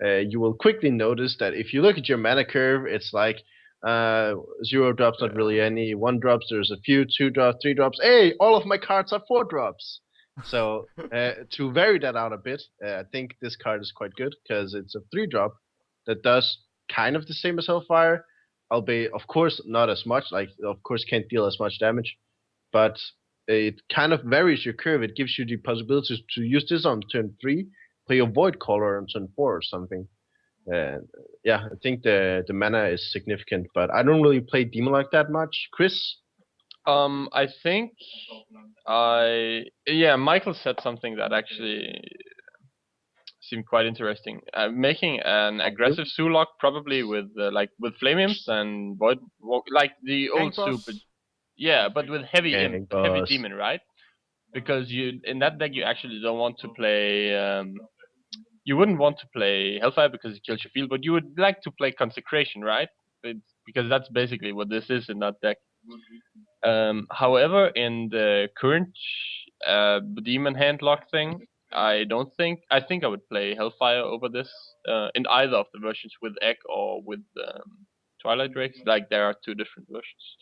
you will quickly notice that if you look at your mana curve, it's like 0 drops, not really any. 1 drops, there's a few. 2 drops, 3 drops. Hey, all of my cards are 4 drops. So to vary that out a bit, I think this card is quite good, because it's a 3 drop that does kind of the same as Hellfire, albeit of course not as much. Like, of course, can't deal as much damage, but it kind of varies your curve. It gives you the possibility to use this on turn 3, play your Void Caller on turn 4 or something. And I think the mana is significant, but I don't really play Demon like that much. Chris? I think Michael said something that actually seemed quite interesting. Making an aggressive Zoolock, probably with with Flame Imps and Void, like the old super. Yeah, but with heavy demon, right? Because in that deck you actually don't want to play. You wouldn't want to play Hellfire because it kills your field, but you would like to play Consecration, right? Because that's basically what this is in that deck. However, in the current demon handlock thing, I think I would play Hellfire over this in either of the versions, with Egg or with Twilight Drakes. Like, there are 2 different versions.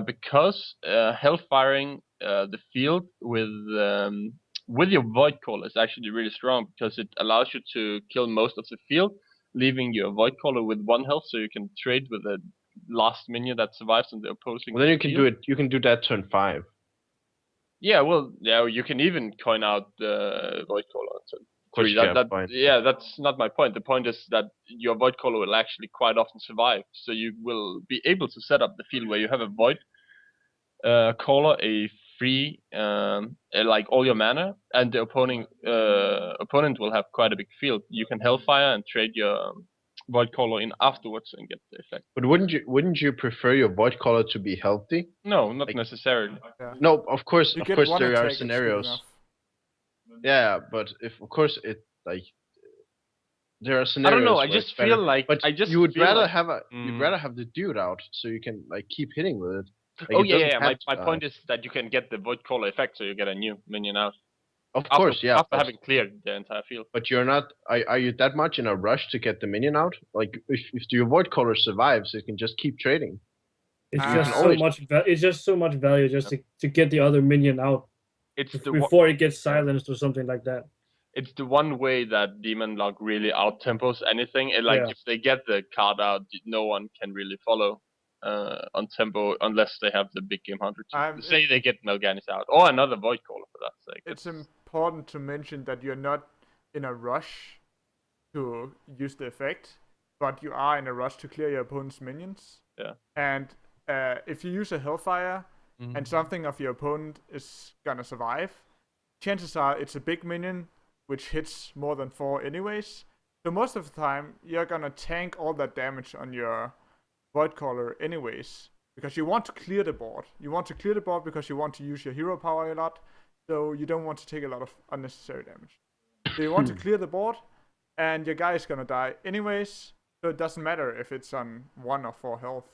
Because Hellfiring the field with your Void Caller is actually really strong, because it allows you to kill most of the field, leaving your Void Caller with 1 health, so you can trade with the last minion that survives on the opposing. Well, then you can do it. You can do that turn 5. Yeah, well, you can even coin out the Void Caller on turn 3. That's not my point. The point is that your Void Caller will actually quite often survive, so you will be able to set up the field where you have a Void Caller, a free like all your mana, and the opponent will have quite a big field. You can Hellfire and trade your Void Caller in afterwards and get the effect. But wouldn't you prefer your Void Caller to be healthy? No, not necessarily. Yeah. No, of course there are attack, scenarios. Yeah, but if of course it like there are scenarios. I don't know. I just feel like, but you would rather have you'd rather have the dude out so you can like keep hitting with it. Like, My point is that you can get the Void Caller effect, so you get a new minion out. Of course, yeah. After having cleared the entire field. But you're not. Are you that much in a rush to get the minion out? Like, if your Void Caller survives, you can just keep trading. It's just so much. It's just so much value just to get the other minion out. Before it gets silenced or something like that. It's the one way that Demon Lock really out tempos anything. If they get the card out, no one can really follow on tempo unless they have the big game hunter. Say they get Mal'Ganis out or another Void Caller for that sake. It's important to mention that you're not in a rush to use the effect, but you are in a rush to clear your opponent's minions. Yeah. And if you use a Hellfire and something of your opponent is gonna survive, chances are it's a big minion which hits more than 4 anyways. So most of the time you're gonna tank all that damage on your Void Caller anyways, because you want to clear the board. You want to clear the board because you want to use your hero power a lot, so you don't want to take a lot of unnecessary damage. So you want to clear the board, and your guy is gonna die anyways, so it doesn't matter if it's on 1 or 4 health.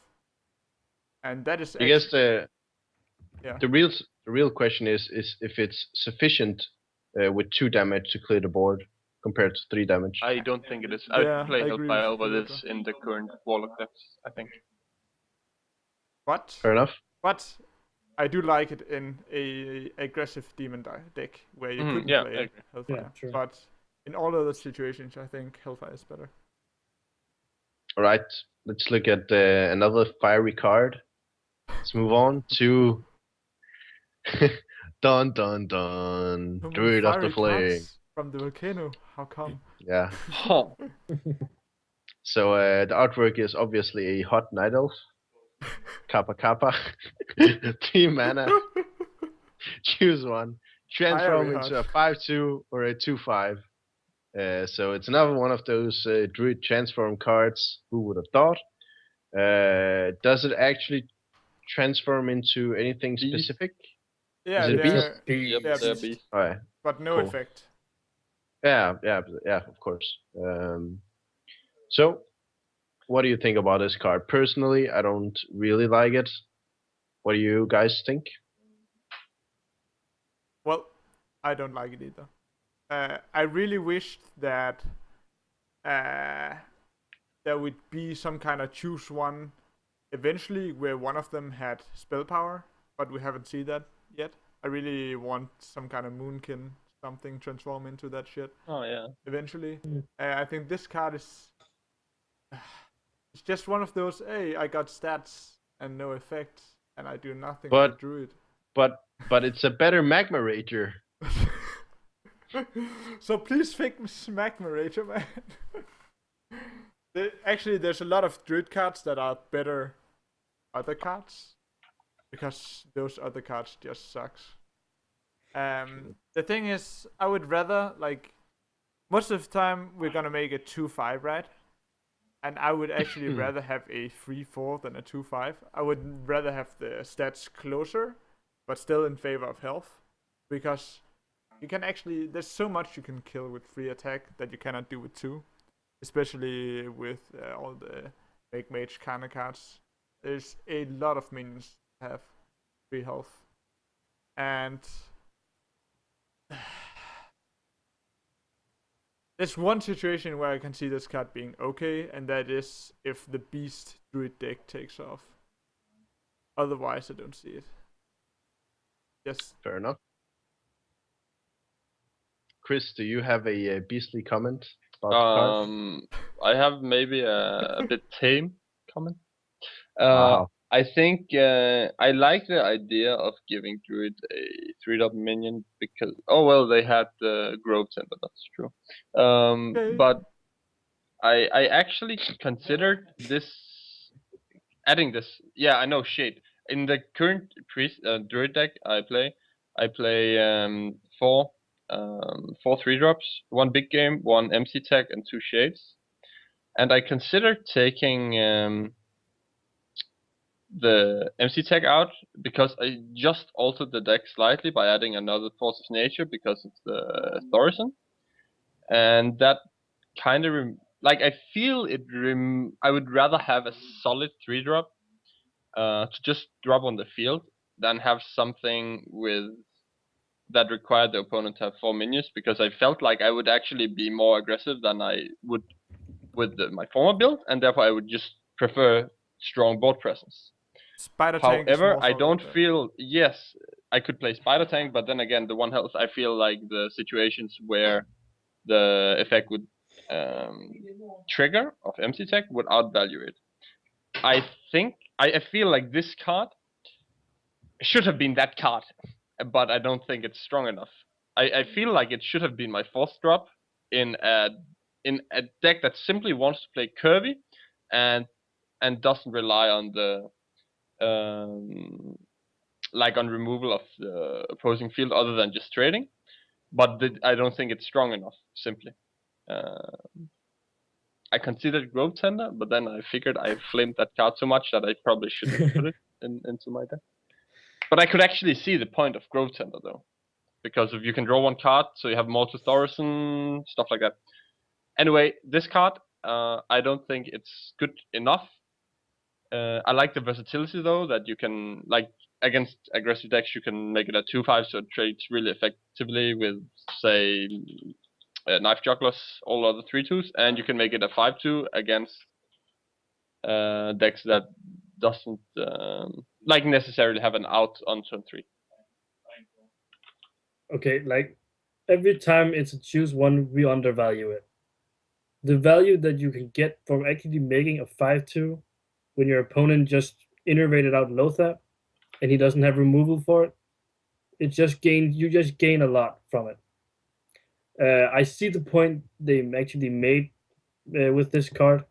And that is. I guess the real question is if it's sufficient with 2 damage to clear the board compared to 3 damage. I don't think it is. I would play Hellfire over this in the current Warlock decks, I think. What? Fair enough. But I do like it in a aggressive demon deck where you couldn't play Hellfire. Yeah, but in all other situations, I think Hellfire is better. All right, let's look at another fiery card. Let's move on to dun dun dun, Druid of the Flame. From the volcano, how come? Yeah. Huh. So the artwork is obviously a hot night elf. Kappa Kappa. 3 mana. Choose one. Transform into a 5/2 or a 2/5. So it's another one of those Druid transform cards. Who would have thought? Does it actually transform into anything specific? Yeah, is it a beast? They're beast. Alright. But no effect. Yeah, of course. So, what do you think about this card? Personally, I don't really like it. What do you guys think? Well, I don't like it either. I really wished that there would be some kind of choose one eventually where one of them had spell power, but we haven't seen that yet. I really want some kind of moonkin something transform into that shit. Oh yeah. Eventually, I think this card is it's just one of those. Hey, I got stats and no effect, and I do nothing for Druid. But it's a better Magma Rager. So please fix Magma Rager, man. Actually, there's a lot of Druid cards that are better other cards because those other cards just sucks. The thing is, I would rather most of the time we're gonna make a 2/5, right? And I would actually rather have a 3/4 than a 2/5. I would rather have the stats closer, but still in favor of health, because you can actually there's so much you can kill with 3 attack that you cannot do with 2, especially with all the Make Mage kind of cards. There's a lot of minions that have 3 health, and there's one situation where I can see this card being okay, and that is if the Beast Druid deck takes off. Otherwise, I don't see it. Yes. Fair enough. Chris, do you have a beastly comment about the card? I have maybe a bit tame comment. Wow. I think I like the idea of giving Druid a 3-drop minion because they had the Grove Tender, that's true. But I actually considered adding this. Yeah, I know shade. In the current Druid deck I play 4 3-drops, 1 big game, 1 MC tech, and 2 shades. And I considered taking the MC tech out because I just altered the deck slightly by adding another Force of Nature because of the Thorison, and that kind of I feel it. I would rather have a solid 3-drop to just drop on the field than have something with that required the opponent to have 4 minions, because I felt like I would actually be more aggressive than I would with my former build, and therefore I would just prefer strong board presence. Spider Tank. However, I don't feel. There. Yes, I could play Spider Tank, but then again, the 1 health. I feel like the situations where the effect would trigger of MC Tech would outvalue it. I think I feel like this card should have been that card, but I don't think it's strong enough. I feel like it should have been my 4th drop in a deck that simply wants to play curvy and doesn't rely on the on removal of the opposing field other than just trading, but I don't think it's strong enough, simply. I considered Grove Tender, but then I figured I flamed that card so much that I probably shouldn't put it into my deck. But I could actually see the point of Grove Tender, though, because if you can draw 1 card, so you have more to Thorison, stuff like that. Anyway, this card, I don't think it's good enough. I like the versatility, though, that you can, against aggressive decks, you can make it a 2/5, so it trades really effectively with, say, Knife Jugglers, all other 3/2s, and you can make it a 5/2 against decks that doesn't like necessarily have an out on turn 3. Okay, like every time it's a choose one, we undervalue it. The value that you can get from actually making a 5/2 when your opponent just innervated out Lothar and he doesn't have removal for it, you just gain a lot from it. I see the point they actually made with this card.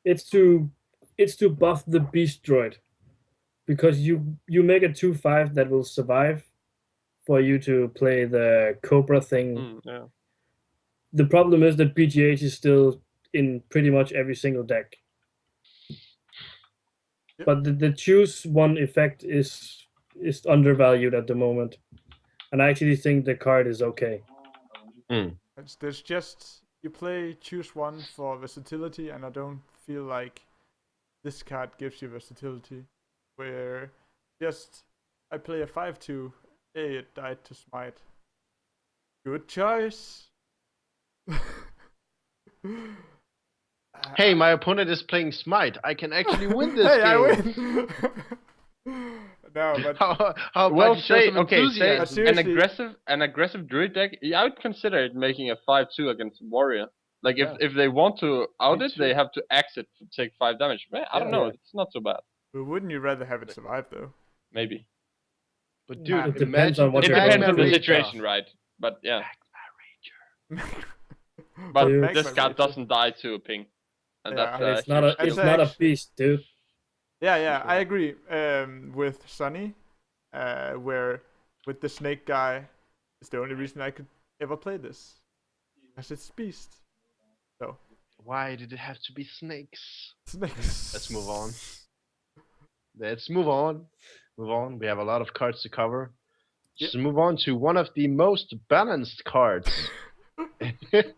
It's to buff the beast droid, because you make a 2/5 that will survive for you to play the Cobra thing. Yeah. The problem is that BGH is still in pretty much every single deck. Yep. But the choose one effect is undervalued at the moment, and I actually think the card is okay. There's just you play choose one for versatility, and I don't feel like this card gives you versatility. Where just I play a 5/2, it died to smite. Good choice. Hey, my opponent is playing Smite. I can actually win this hey, game. I win. No, but how Well, about you show some say enthusiasm? an aggressive druid deck. I would consider it making a 5/2 against warrior. Like if they want to out it, they have to axe it to take 5 damage. I don't know. It's not so bad. But wouldn't you rather have it survive though? Maybe. But dude, it depends on what It you're depends on the going situation, right? But yeah. But But Dude. this card doesn't die to a ping, and Yeah. that's it's not a huge it's deal. not a actually- beast, dude. Yeah, I agree. With Sunny, where with the snake guy, it's the only reason I could ever play this, because it's beast. So Why did it have to be snakes? snakes. Let's move on. Let's move on. Move on. We have a lot of cards to cover. Just move on to one of the most balanced cards. Yes.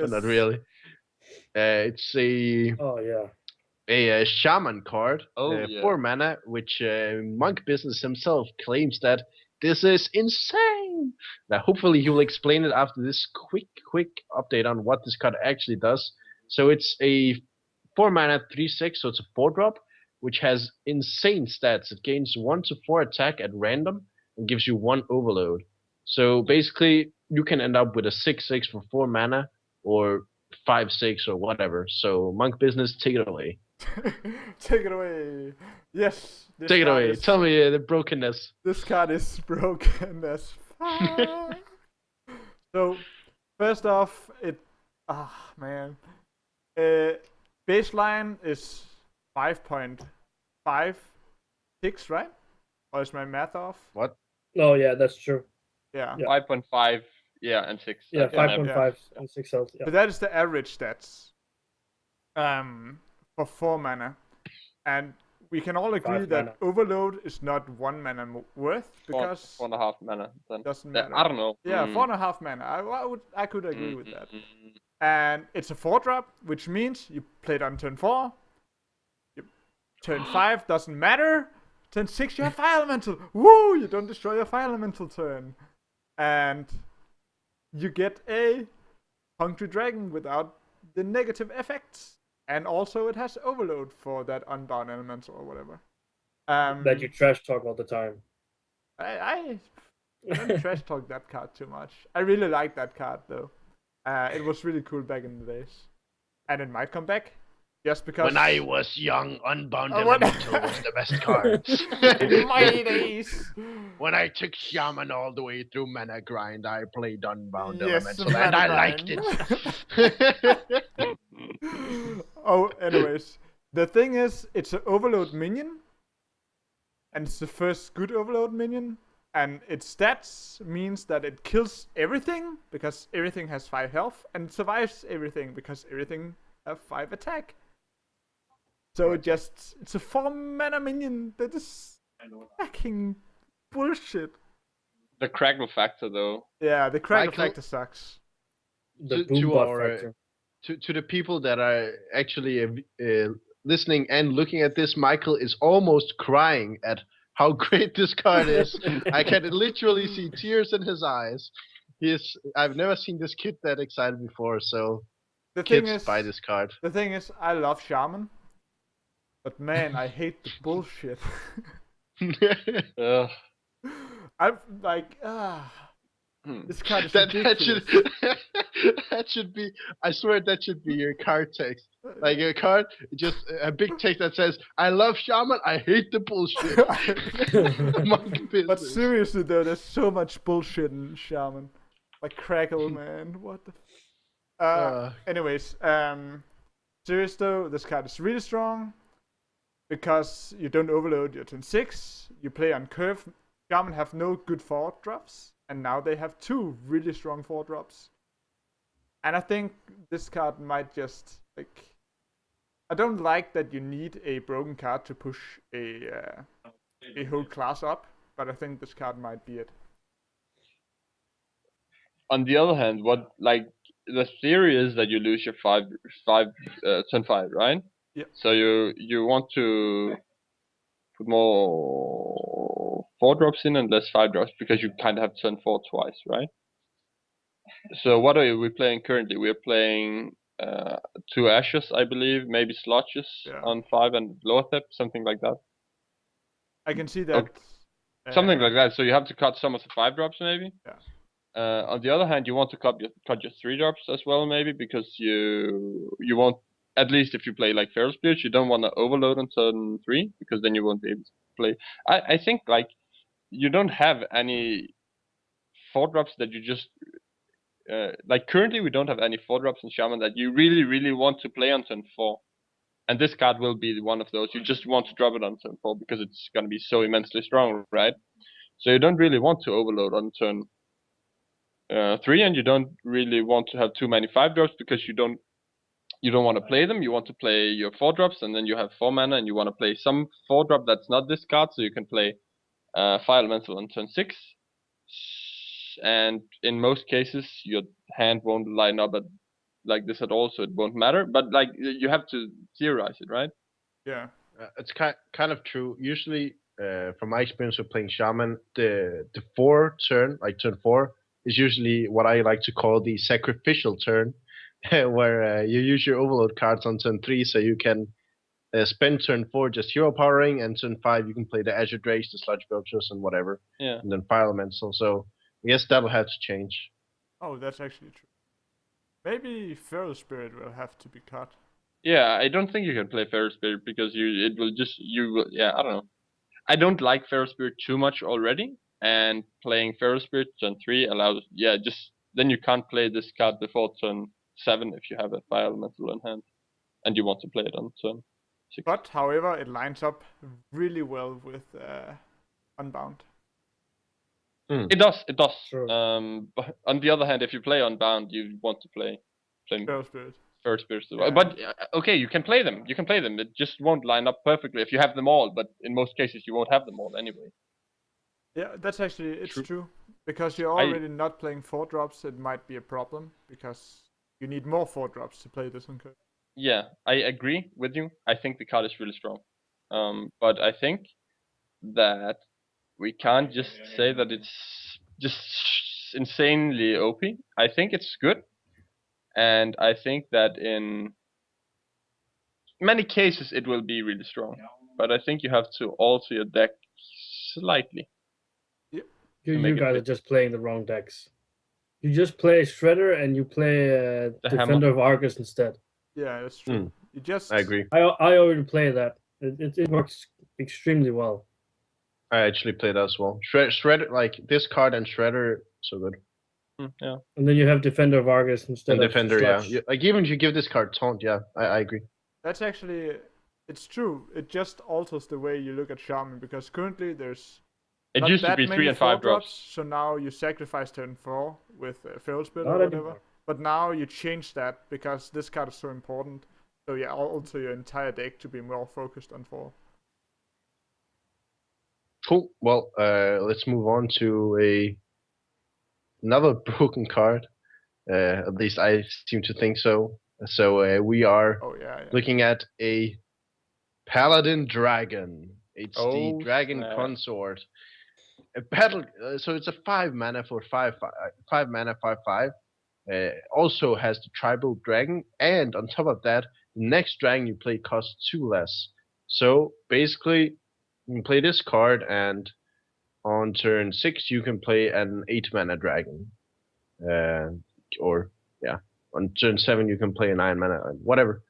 Not really. It's Oh yeah. a shaman card, Oh, yeah. 4 mana, which Monk Business himself claims that this is insane. Now, hopefully, he will explain it after this quick update on what this card actually does. So it's a 4 mana 3/6, so it's a 4-drop, which has insane stats. It gains 1 to 4 attack at random and gives you 1 overload. So basically, you can end up with a 6/6 for 4 mana or 5/6 or whatever. So Monk Business, take it away. Take it away. Yes. Take it away. Tell me the brokenness. This card is broken as fuck. So, first off, man. Baseline is 5.56, right? Or is my math off? What? Oh yeah, that's true. Yeah. 5.5, and 6. Yeah, That's an 5.5 and 6 health. Yeah. But that is the average stats. For 4 mana. And we can all agree 5 that mana. Overload is not 1 mana worth, because 4.5 mana. Then doesn't matter. I don't know. Yeah, 4.5 mana. I could agree with that. And it's a 4-drop, which means you play it on turn 4. Turn 5 doesn't matter. Turn 6 you have Fire Elemental. Woo! You don't destroy your Fire Elemental turn. And you get a Hungry Dragon without the negative effects. And also it has Overload for that Unbound Elemental or whatever. That you trash talk all the time. I don't trash talk that card too much. I really like that card though. It was really cool back in the days. And it might come back. Just because... When I was young, Unbound when- Elemental was the best card. In my days. When I took Shaman all the way through Mana Grind, I played Unbound Yes, Elemental, and I Mana liked Grind. it. Oh, anyways. The thing is, it's an Overload minion. And it's the first good Overload minion. And its stats means that it kills everything, because everything has 5 health. And it survives everything, because everything have 5 attack. So it's a 4 mana minion that is fucking bullshit. The Crackle factor, though. Yeah, the Crackle Michael? factor sucks. The To Boombot our, factor. to the people that are actually listening and looking at this, Michael is almost crying at how great this card is. I can literally see tears in his eyes. I've never seen this kid that excited before, so The thing kids is, buy this card. I love Shaman. But man, I hate the bullshit. I'm like, this card is ridiculous. That should be. I swear that should be your card text. Like a card, just a big text that says, "I love Shaman. I hate the bullshit." But seriously though, there's so much bullshit in Shaman. Like Crackle, man. What the? Anyways, serious though, this card is really strong because you don't overload your turn 6. You play on curve. Shaman have no good 4-drops, and now they have 2 really strong 4-drops. And I think this card might just like. I don't like that you need a broken card to push a whole class up, but I think this card might be it. On the other hand, the theory is that you lose your turn 5, right? Yeah. So you want to put more 4-drops in and less 5-drops because you kind of have turn 4 twice, right? So what are we playing currently? We're playing 2 Ashes, I believe, maybe Slotches on 5 and lower step, something like that. I can see that. Something like that. So you have to cut some of the 5-drops, maybe. Yeah. On the other hand, you want to cut your 3-drops as well, maybe, because you want, at least if you play like Feral Spirits, you don't want to overload on turn 3 because then you won't be able to play. I think like you don't have any 4-drops that you just like currently we don't have any 4-drops in Shaman that you really want to play on turn 4, and this card will be one of those. You just want to drop it on turn 4 because it's going to be so immensely strong, right? So you don't really want to overload on turn 3, and you don't really want to have too many 5-drops because you don't want to play them. You want to play your 4-drops, and then you have 4 mana, and you want to play some 4-drop that's not this card, so you can play Fire Elemental on turn 6. And in most cases, your hand won't line up like this at all, so it won't matter. But like you have to theorize it, right? Yeah, it's kind of true. Usually, from my experience with playing Shaman, the 4 turn, like turn 4, is usually what I like to call the sacrificial turn, where you use your overload cards on turn 3, so you can spend turn 4 just hero powering, and turn 5 you can play the Azure Drakes, the Sludge Belchers, and whatever. Yeah. And then Fire Elemental. So I guess that'll have to change. Oh, that's actually true. Maybe Feral Spirit will have to be cut. Yeah, I don't think you can play Feral Spirit because I don't know. I don't like Feral Spirit too much already, and playing Feral Spirit turn 3 allows then you can't play this card before turn 7 if you have a Fire Elemental in hand, and you want to play it on turn 6. But however, it lines up really well with Unbound. It does. Sure. But on the other hand, if you play Unbound, you want to play Feral Spirit. Feral Spirits as well. But okay, you can play them. It just won't line up perfectly if you have them all. But in most cases, you won't have them all anyway. Yeah, that's actually true. Because you're already not playing 4-drops, it might be a problem because you need more 4-drops to play this on curve. Yeah, I agree with you. I think the card is really strong. But I think that we can't just say that it's just insanely OP. I think it's good. And I think that in many cases it will be really strong. But I think you have to alter your deck slightly. Yeah. You guys are just playing the wrong decks. You just play Shredder and you play Defender of Argus instead. Yeah, that's true. I agree. I already play that. It works extremely well. I actually play that as well. Shredder, like this card and Shredder, so good. Yeah. And then you have Defender of Argus instead of Defender, Sludge. yeah. Like even if you give this card Taunt, yeah, I agree. That's actually, it's true. It just alters the way you look at Shaman because currently there's it not used that to be many 3 and 5 drops. So now you sacrifice turn 4 with Feral Spirit Not or whatever. anymore. But now you change that because this card is so important. So yeah, alter your entire deck to be more focused on 4. Cool. Well, let's move on to another broken card. At least I seem to think so. So we are looking at a Paladin Dragon. It's the Dragon Consort. A battle. So it's a 5 mana for 5 mana 5/5. Also has the Tribal Dragon, and on top of that, the next dragon you play costs 2 less. So basically, you can play this card, and on turn 6 you can play an 8-mana dragon, or on turn 7 you can play a 9-mana, whatever.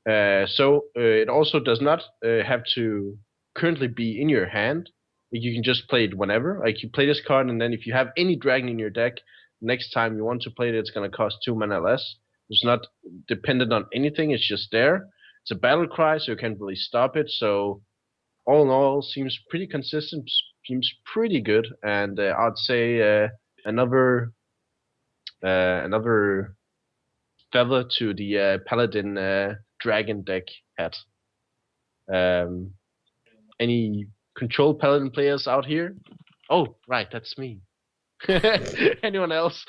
So it also does not have to currently be in your hand. You can just play it whenever. Like you play this card, and then if you have any dragon in your deck, next time you want to play it, it's gonna cost 2 mana less. It's not dependent on anything. It's just there. It's a battle cry, so you can't really stop it. So all in all, seems pretty consistent. Seems pretty good, and I'd say another feather to the Paladin dragon deck hat. Any control Paladin players out here? Oh, right, that's me. Anyone else?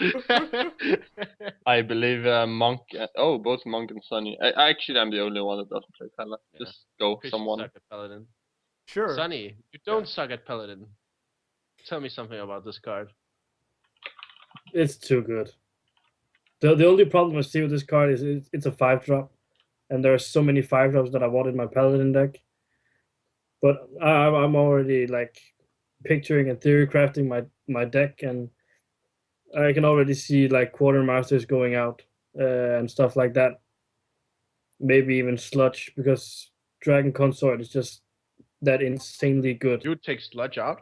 I believe Monk. Both Monk and Sunny. Actually, I'm the only one that doesn't play Pala. Yeah. Just go Chris, someone. you suck at Paladin. Sure. Sunny, you don't suck at Paladin. Tell me something about this card. It's too good. The only problem I see with this card is it's a 5-drop, and there are so many 5-drops that I want in my Paladin deck. But I'm already like picturing and theory crafting my deck, and I can already see like Quartermasters going out and stuff like that. Maybe even Sludge, because Dragon Consort is just that insanely good. You would take Sludge out?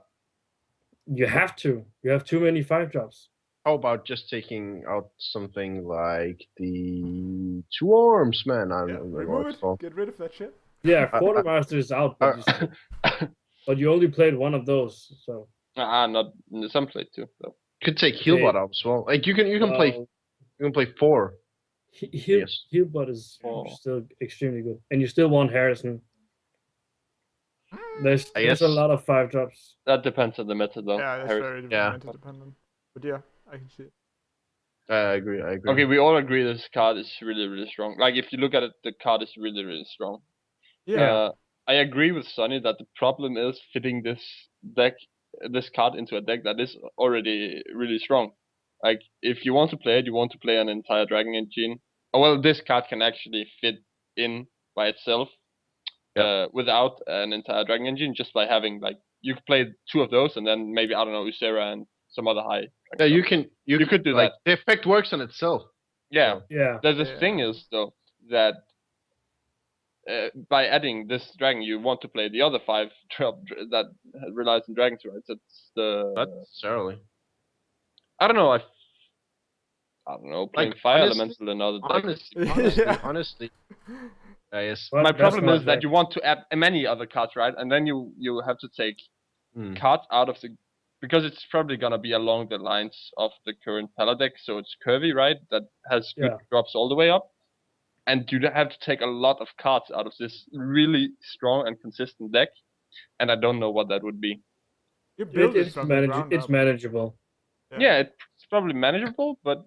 You have to. You have too many 5-drops. How about just taking out something like the 2 Arms, man? Remove it. Get rid of that shit. Yeah, Quartermaster is out, but you only played one of those, so. Not some played two though. You could take Healbot out as well. Like you can play 4. Healbot is still extremely good, and you still want Harrison. There's a lot of 5-drops. That depends on the meta though. Yeah, that's very meta dependent. But yeah, I can see it. I agree. Okay, we all agree this card is really, really strong. Like if you look at it, the card is really, really strong. Yeah. I agree with Sonny that the problem is fitting this card into a deck that is already really strong. Like if you want to play it, you want to play an entire Dragon Engine. Oh well, this card can actually fit in by itself without an entire Dragon Engine, just by having like you could play 2 of those and then maybe I don't know Ysera and some other high. Yeah, you could do like, that. The effect works on itself. Yeah. Yeah. The thing is though that by adding this dragon, you want to play the other 5-drop that relies on dragons, right? That's the. Not necessarily. I don't know. I don't know. Playing Like, fire honestly, elemental and other decks. Honestly. Yes. My problem is that you want to add many other cards, right? And then you have to take cards out of the. Because it's probably gonna be along the lines of the current Pala deck, so it's curvy, right? That has good drops all the way up. And you have to take a lot of cards out of this really strong and consistent deck, and I don't know what that would be. It's manageable. Yeah, it's probably manageable, but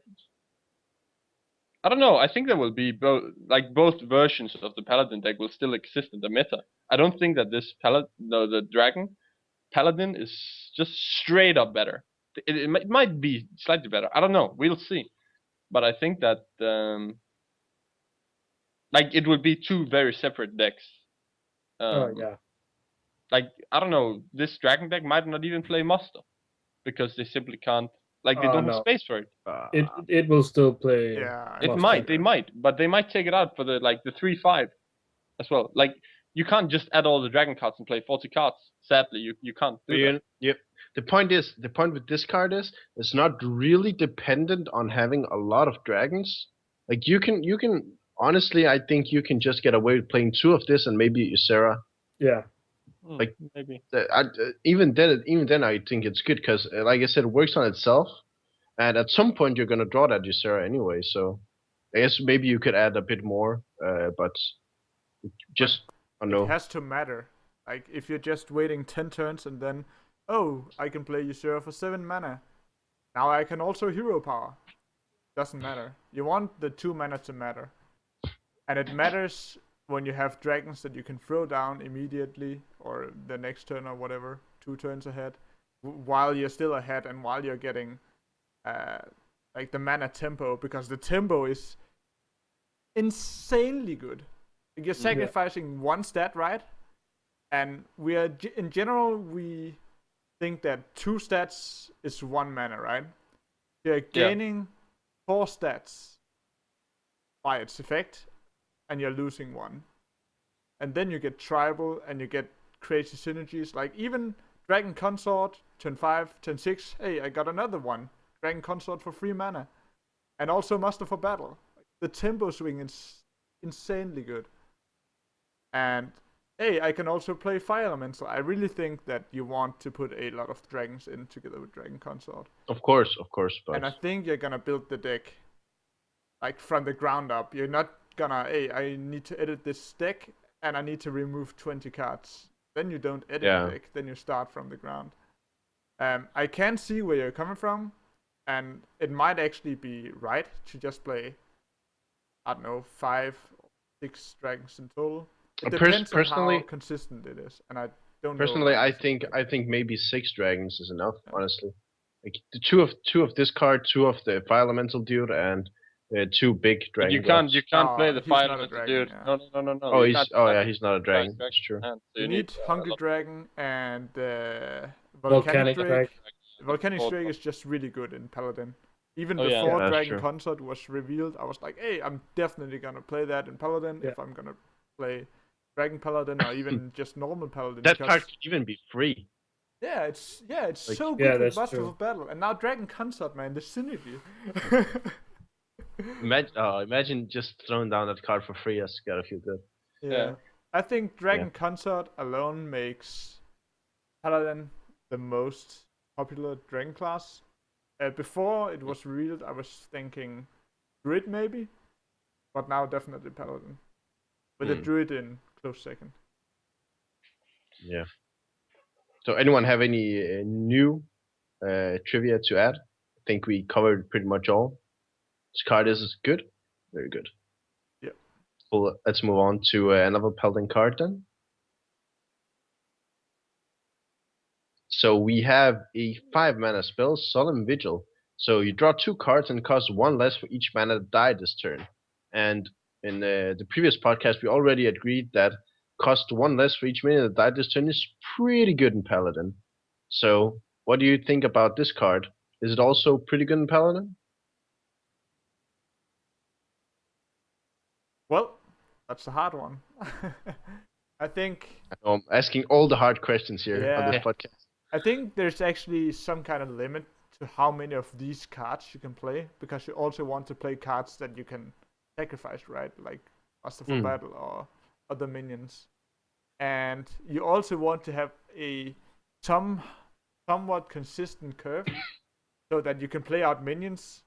I don't know. I think there will be both versions of the Paladin deck will still exist in the meta. I don't think that this the Dragon Paladin is just straight up better. It might be slightly better. I don't know. We'll see. But I think that. Like it would be 2 very separate decks. Like I don't know, this dragon deck might not even play Muster because they simply can't. Like they don't have space for it. It will still play. Yeah, it might. They might, but they might take it out for the 3/5 as well. Like you can't just add all the dragon cards and play 40 cards. Sadly, you can't do that. Yep. The point with this card is it's not really dependent on having a lot of dragons. Like you can. Honestly, I think you can just get away with playing 2 of this and maybe Ysera. Yeah. Like maybe. Even then, I think it's good because, like I said, it works on itself, and at some point you're gonna draw that Ysera anyway. So I guess maybe you could add a bit more, but just I don't know. It has to matter. Like if you're just waiting 10 turns and then, I can play Ysera for 7 mana. Now I can also hero power. Doesn't matter. You want the 2 mana to matter. And it matters when you have dragons that you can throw down immediately or the next turn or whatever, 2 turns ahead, while you're still ahead and while you're getting like the mana tempo, because the tempo is insanely good. Like you're sacrificing 1 stat, right? And in general, we think that 2 stats is 1 mana, right? You're gaining 4 stats by its effect, and you're losing 1. And then you get tribal, and you get crazy synergies. Like even Dragon Consort, turn 5, turn 6. Hey, I got another one. Dragon Consort for 3 mana. And also Master for Battle. The tempo swing is insanely good. And hey, I can also play Fire Elemental. I really think that you want to put a lot of dragons in together with Dragon Consort. Of course, but... And I think you're gonna build the deck like from the ground up. You're not gonna, hey, I need to edit this deck and I need to remove 20 cards. Then you don't edit the deck, then you start from the ground. I can see where you're coming from, and it might actually be right to just play, I don't know, 5 or 6 dragons in total. It depends on how consistent it is, and I don't know. Personally, I think maybe 6 dragons is enough, honestly. Like the two of this card, 2 of the Fire Elemental dude, and 2 big dragons. You can't play the Fire Elemental dude. Yeah. No. Oh, he's not a dragon. That's true. You need Hungry Dragon and Volcanic Drake. Volcanic Drake is just really good in Paladin. Even before Dragon Consort was revealed, I was like, hey, I'm definitely gonna play that in Paladin if I'm gonna play Dragon Paladin or even just normal Paladin. That card could even be free. Yeah, it's like, so good with Master of Battle. And now Dragon Consort, man, the synergy. Imagine just throwing down that card for free. That's gotta feel good. Yeah. I think Dragon Consort alone makes Paladin the most popular Dragon class. Before it was revealed, I was thinking Druid maybe, but now definitely Paladin. With a Druid in close second. Yeah. So anyone have any new trivia to add? I think we covered pretty much all. This card is good. Very good. Yeah. Well, let's move on to another Paladin card then. So we have a 5 mana spell, Solemn Vigil. So you draw 2 cards and cost 1 less for each mana that died this turn. And in the previous podcast, we already agreed that cost 1 less for each mana that died this turn is pretty good in Paladin. So what do you think about this card? Is it also pretty good in Paladin? Well, that's a hard one. I think... I'm asking all the hard questions here on this podcast. I think there's actually some kind of limit to how many of these cards you can play, because you also want to play cards that you can sacrifice, right? Like Master for Battle or other minions. And you also want to have a somewhat consistent curve so that you can play out minions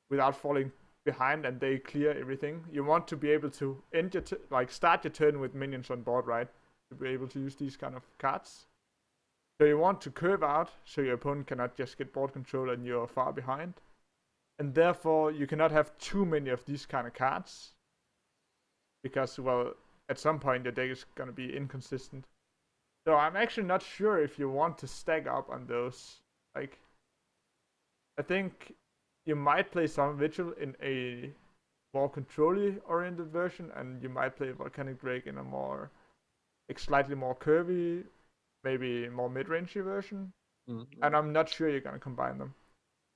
without falling behind and they clear everything. You want to be able to end your start your turn with minions on board, right? To be able to use these kind of cards. So you want to curve out so your opponent cannot just get board control and you're far behind. And therefore you cannot have too many of these kind of cards. Because, well, at some point your deck is going to be inconsistent. So I'm actually not sure if you want to stack up on those. Like, I think you might play some Vigil in a more control-y oriented version, and you might play Volcanic Drake in a more, like, slightly more curvy, maybe more mid-rangey version. And I'm not sure you're gonna combine them.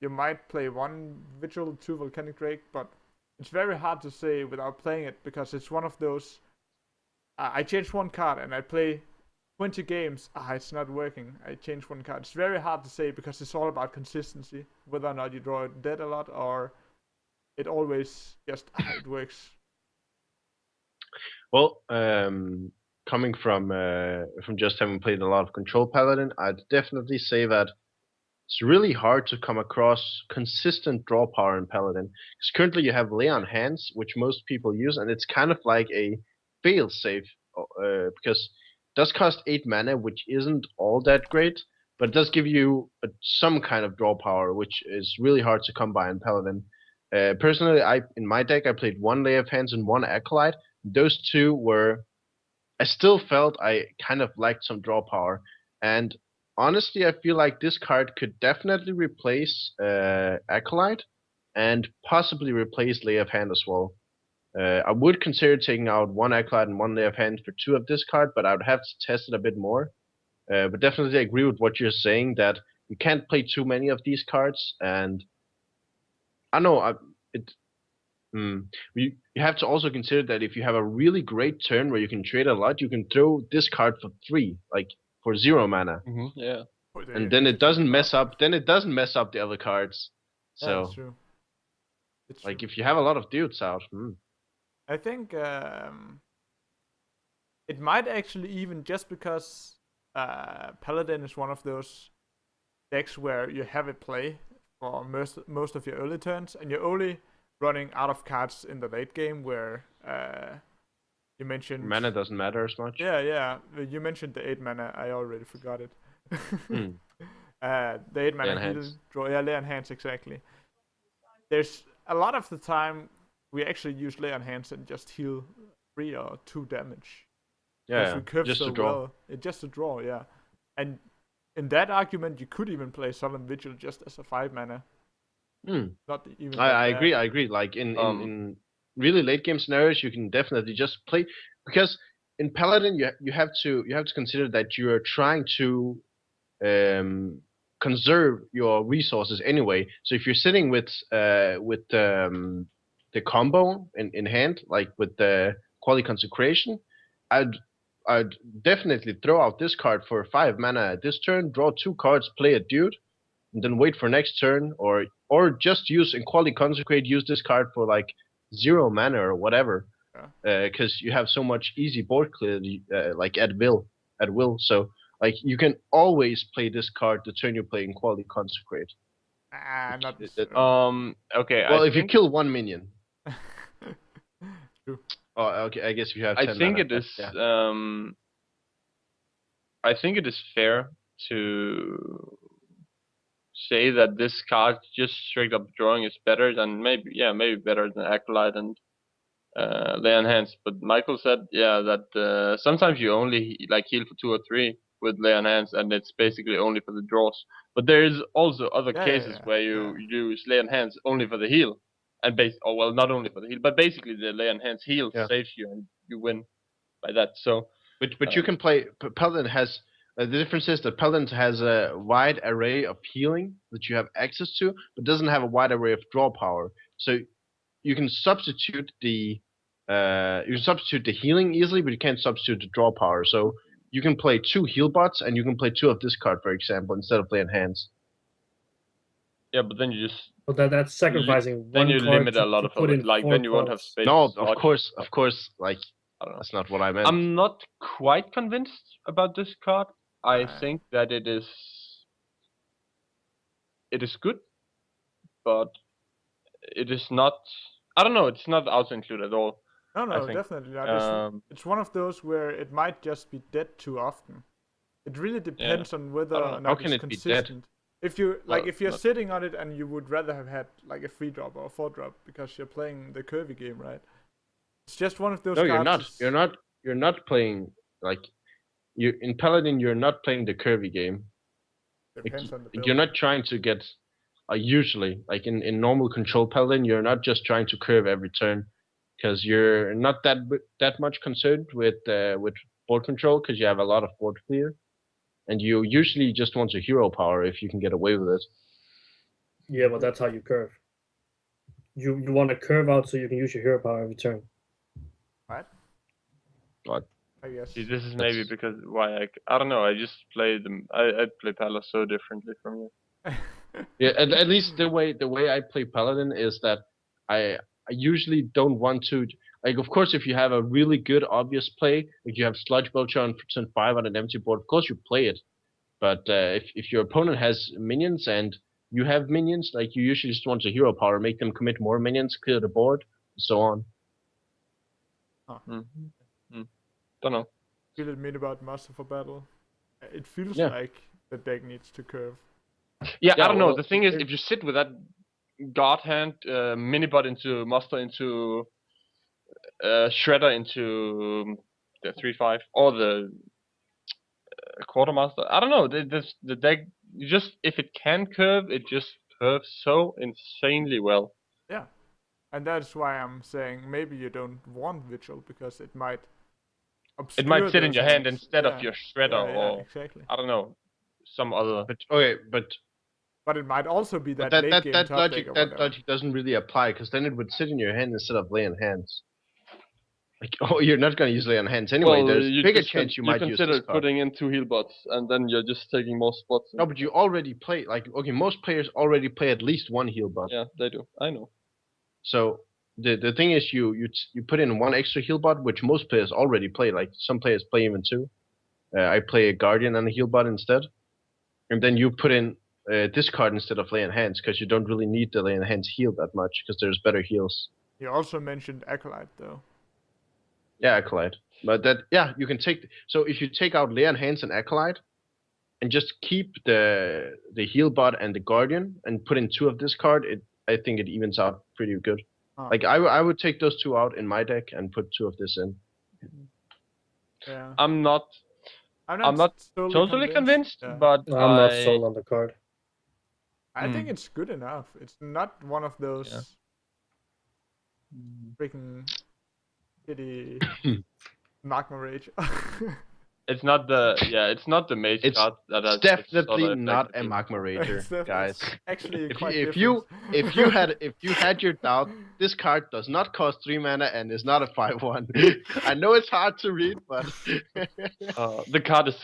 You might play 1 Vigil, 2 Volcanic Drake, but it's very hard to say without playing it, because it's one of those, I change 1 card and I play 20 games, it's not working, I change 1 card. It's very hard to say because it's all about consistency, whether or not you draw it dead a lot or it always just, it works. Well, coming from just having played a lot of Control Paladin, I'd definitely say that it's really hard to come across consistent draw power in Paladin. Because currently you have Lay on Hands, which most people use, and it's kind of like a fail-safe, because it does cost 8 mana, which isn't all that great, but it does give you some kind of draw power, which is really hard to come by in Paladin. Personally, in my deck, I played 1 Lay of Hands and 1 Acolyte. Those 2 were... I still felt I kind of lacked some draw power, and honestly, I feel like this card could definitely replace Acolyte, and possibly replace Lay of Hand as well. I would consider taking out one Acolyte and one Lay of Hands for 2 of this card, but I would have to test it a bit more. But definitely agree with what you're saying, that you can't play too many of these cards, and I know you have to also consider that if you have a really great turn where you can trade a lot, you can throw this card for 3, like for 0 mana. Yeah. And then it doesn't mess up. Then it doesn't mess up the other cards. So, yeah, that's true. It's like true. if you have a lot of dudes out, I think it might actually, even just because Paladin is one of those decks where you have it play for most of your early turns, and you're only running out of cards in the late game where you mentioned mana doesn't matter as much. Yeah. You mentioned the 8 mana. I already forgot it. The 8 mana heal draw. Yeah, Lay on Hands, exactly. There's a lot of the time we actually use Lay on Hands and just heal 3 or 2 damage. Yeah, we curve just so to draw. well. It's just a draw, yeah. And in that argument, you could even play Solemn Vigil just as a 5 mana. Not even. I agree. Like in really late game scenarios, you can definitely just play, because in Paladin you have to consider that you are trying to conserve your resources anyway. So if you're sitting with the combo in hand, like with the Quality Consecration, I'd definitely throw out this card for 5 mana at this turn, draw 2 cards, play a dude, and then wait for next turn, or just use in Quality Consecrate, use this card for like 0 mana or whatever, because you have so much easy board clear, like at will. So like you can always play this card the turn you play in Quality Consecrate. Not okay. Well, if you kill 1 minion. True. Oh, okay. I guess if you have 10 I think mana, it is. yeah. I think it is fair to say that this card just straight up drawing is better than maybe better than Acolyte and Lay on Hands. But Michael said that sometimes you only like heal for 2 or 3 with Lay on Hands, and it's basically only for the draws. But there is also other cases where you use Lay on Hands only for the heal, and not only for the heal, but basically the Lay on Hands heal saves you and you win by that. So, but you can play. Paladin has the difference is that Paladin has a wide array of healing that you have access to, but doesn't have a wide array of draw power. So you can substitute the healing easily, but you can't substitute the draw power. So you can play 2 heal bots, and you can play 2 of this card, for example, instead of playing hands. Yeah, but then you just. But that's sacrificing then one you card limit to a lot of put in like 4 then you won't have space. No, of course, like I don't know. That's not what I meant. I'm not quite convinced about this card. I think that it is good, but it is not. I don't know. It's not auto include at all. No, definitely not. It's one of those where it might just be dead too often. It really depends on whether or not it's consistent. If you if you're sitting on it and you would rather have had like a 3-drop or a 4-drop because you're playing the curvy game, right? It's just one of those cards. No, you're not playing like you in Paladin. You're not playing the curvy game. Depends on the build. You're not trying to get usually like in normal control Paladin. You're not just trying to curve every turn, because you're not that much concerned with board control, because you have a lot of board clear, and you usually just want your hero power if you can get away with it. Yeah, but that's how you curve. You want to curve out so you can use your hero power every turn. What? I guess. See, this is maybe because why I don't know. I just play them. I play Pala so differently from you. Yeah, at least the way I play Paladin is that I usually don't want to, like, of course, if you have a really good obvious play, like you have Sludge Belcher on turn 5 on an empty board, of course you play it. But if your opponent has minions and you have minions, like you usually just want your hero power, make them commit more minions, clear the board, and so on. Don't know. Feel admit about Master for Battle. It feels like the deck needs to curve. Yeah, I don't know. The thing is, if you sit with that guard hand, minibot into Master into Shredder into the 3/5 or the Quartermaster, I don't know. The deck just if it can curve, it just curves so insanely well. Yeah. And that's why I'm saying maybe you don't want Vigil, because it might obscure It might sit in those your hand hands. instead Yeah. of your Shredder or exactly. I don't know, some other. But it might also be that, But late game that top logic deck or that whatever. logic doesn't really apply, because then it would sit in your hand instead of lay on hands. Like, oh, you're not gonna use lay on hands anyway. Well, There's you bigger just chance you you might use consider this card. putting in 2 heal bots, and then you're just taking more spots. No, but you already play, like, okay, most players already play at least one heal bot. Yeah, they do. I know. So the thing is, you put in one extra heal bot, which most players already play. Like, some players play even 2. I play a Guardian and a heal bot instead. And then you put in this card instead of lay on hands, because you don't really need the lay on hands heal that much, because there's better heals. You also mentioned Acolyte, though. Yeah, Acolyte. But that, yeah, you can take. So if you take out lay on hands and Acolyte, and just keep the heal bot and the Guardian, and put in 2 of this card, I think it evens out pretty good. Oh. Like, I would take those 2 out in my deck and put 2 of this in. Yeah. I'm not totally convinced, yeah. but I'm not sold on the card. I think it's good enough. It's not one of those freaking shitty Magma Rage. It's not the mage card that has. It's definitely not a Magma Rager, guys. Actually, if you had your doubt, this card does not cost 3 mana and is not a 5/1. I know it's hard to read, but the card is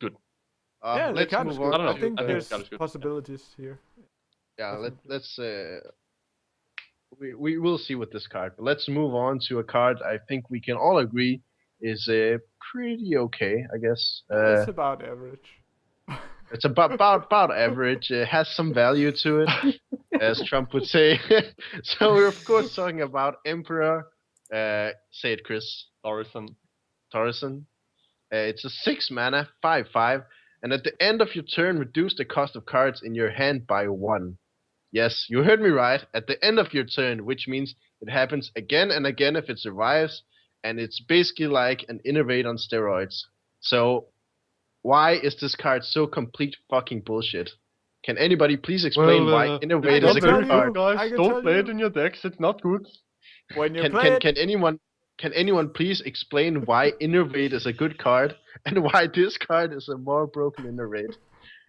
good. Yeah, let's move on. I don't know. I think there's good. possibilities here. Yeah, let's we will see with this card. But let's move on to a card I think we can all agree is pretty okay, I guess. It's about average. It's about average. It has some value to it, as Trump would say. So we're of course talking about Emperor. Say it, Chris. Thaurissan. It's a 6 mana, 5/5, and at the end of your turn, reduce the cost of cards in your hand by 1. Yes, you heard me right. At the end of your turn, which means it happens again and again if it survives, and it's basically like an innervate on steroids. So, why is this card so complete fucking bullshit? Can anybody please explain why innervate is a good card? Guys, don't play it in your decks. It's not good. When you play Can anyone please explain why innervate is a good card and why this card is a more broken innervate?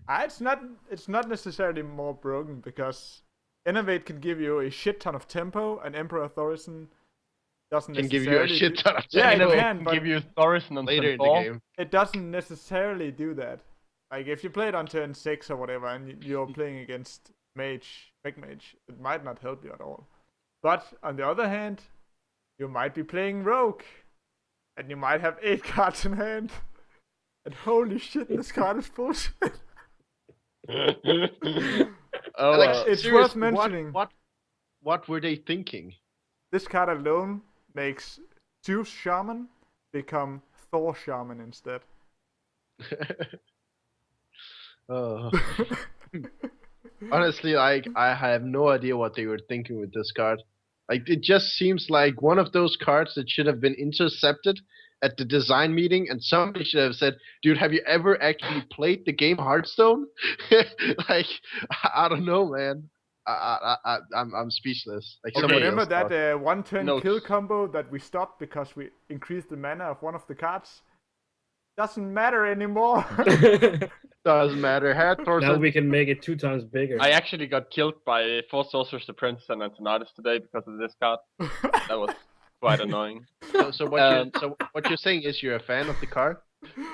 It's not necessarily more broken, because innervate can give you a shit ton of tempo, and Emperor Thaurissan doesn't can give you a shit ton of tempo. Yeah, it can give you Thaurissan on later in the game. It doesn't necessarily do that. Like, if you play it on turn 6 or whatever, and you're playing against mage, it might not help you at all. But on the other hand, you might be playing rogue, and you might have 8 cards in hand. And holy shit, this card is bullshit. It's worth mentioning. What were they thinking? This card alone makes Zeus Shaman become Thor Shaman instead. Oh. Honestly, like, I have no idea what they were thinking with this card. Like, it just seems like one of those cards that should have been intercepted at the design meeting, and somebody should have said, "Dude, have you ever actually played the game Hearthstone?" Like, I don't know, man. I'm speechless. Like, okay, remember that one turn kill combo that we stopped because we increased the mana of one of the cards? Doesn't matter anymore. Doesn't matter. Now we can make it 2 times bigger. I actually got killed by 4 Sorcerers, the Princess, and Antonidas today because of this card. That was quite annoying. So what you're saying is you're a fan of the card?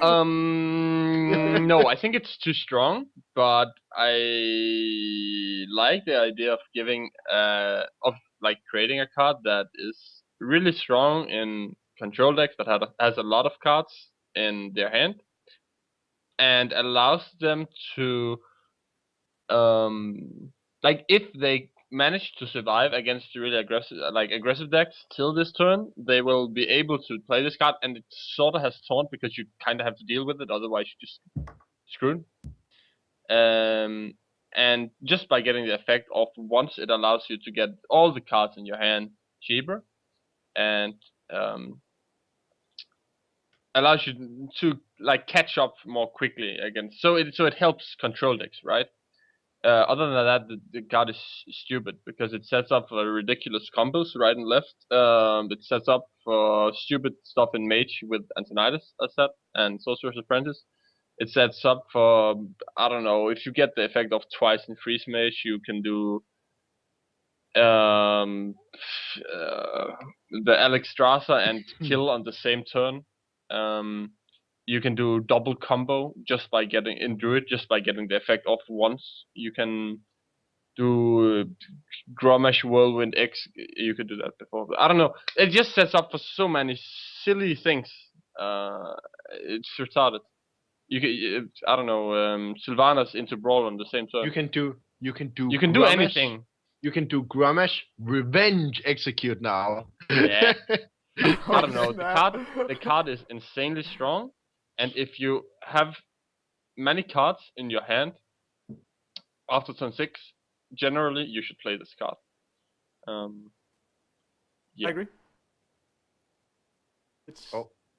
No, I think it's too strong, but I like the idea of giving creating a card that is really strong in control decks that has a lot of cards in their hand, and allows them to if they manage to survive against really aggressive decks till this turn, they will be able to play this card, and it sort of has taunt because you kind of have to deal with it, otherwise you just screwed. And just by getting the effect of once, it allows you to get all the cards in your hand cheaper, and allows you to catch up more quickly against. So it helps control decks, right? Other than that, the card is stupid because it sets up for ridiculous combos right and left. It sets up for stupid stuff in Mage with Antonidas, as said, and Sorcerer's Apprentice. It sets up for, I don't know, if you get the effect of twice in Freeze Mage, you can do the Alex Strasser and kill on the same turn. You can do double combo just by getting in Druid, just by getting the effect off once. You can do Grommash Whirlwind X. You could do that before. I don't know. It just sets up for so many silly things. It's retarded. I don't know. Sylvanas into Brawl on the same turn. You can do Grommash, anything. You can do Grommash Revenge Execute now. Yeah. I don't know. The card is insanely strong, and if you have many cards in your hand after turn 6, generally you should play this card. Yeah. I agree.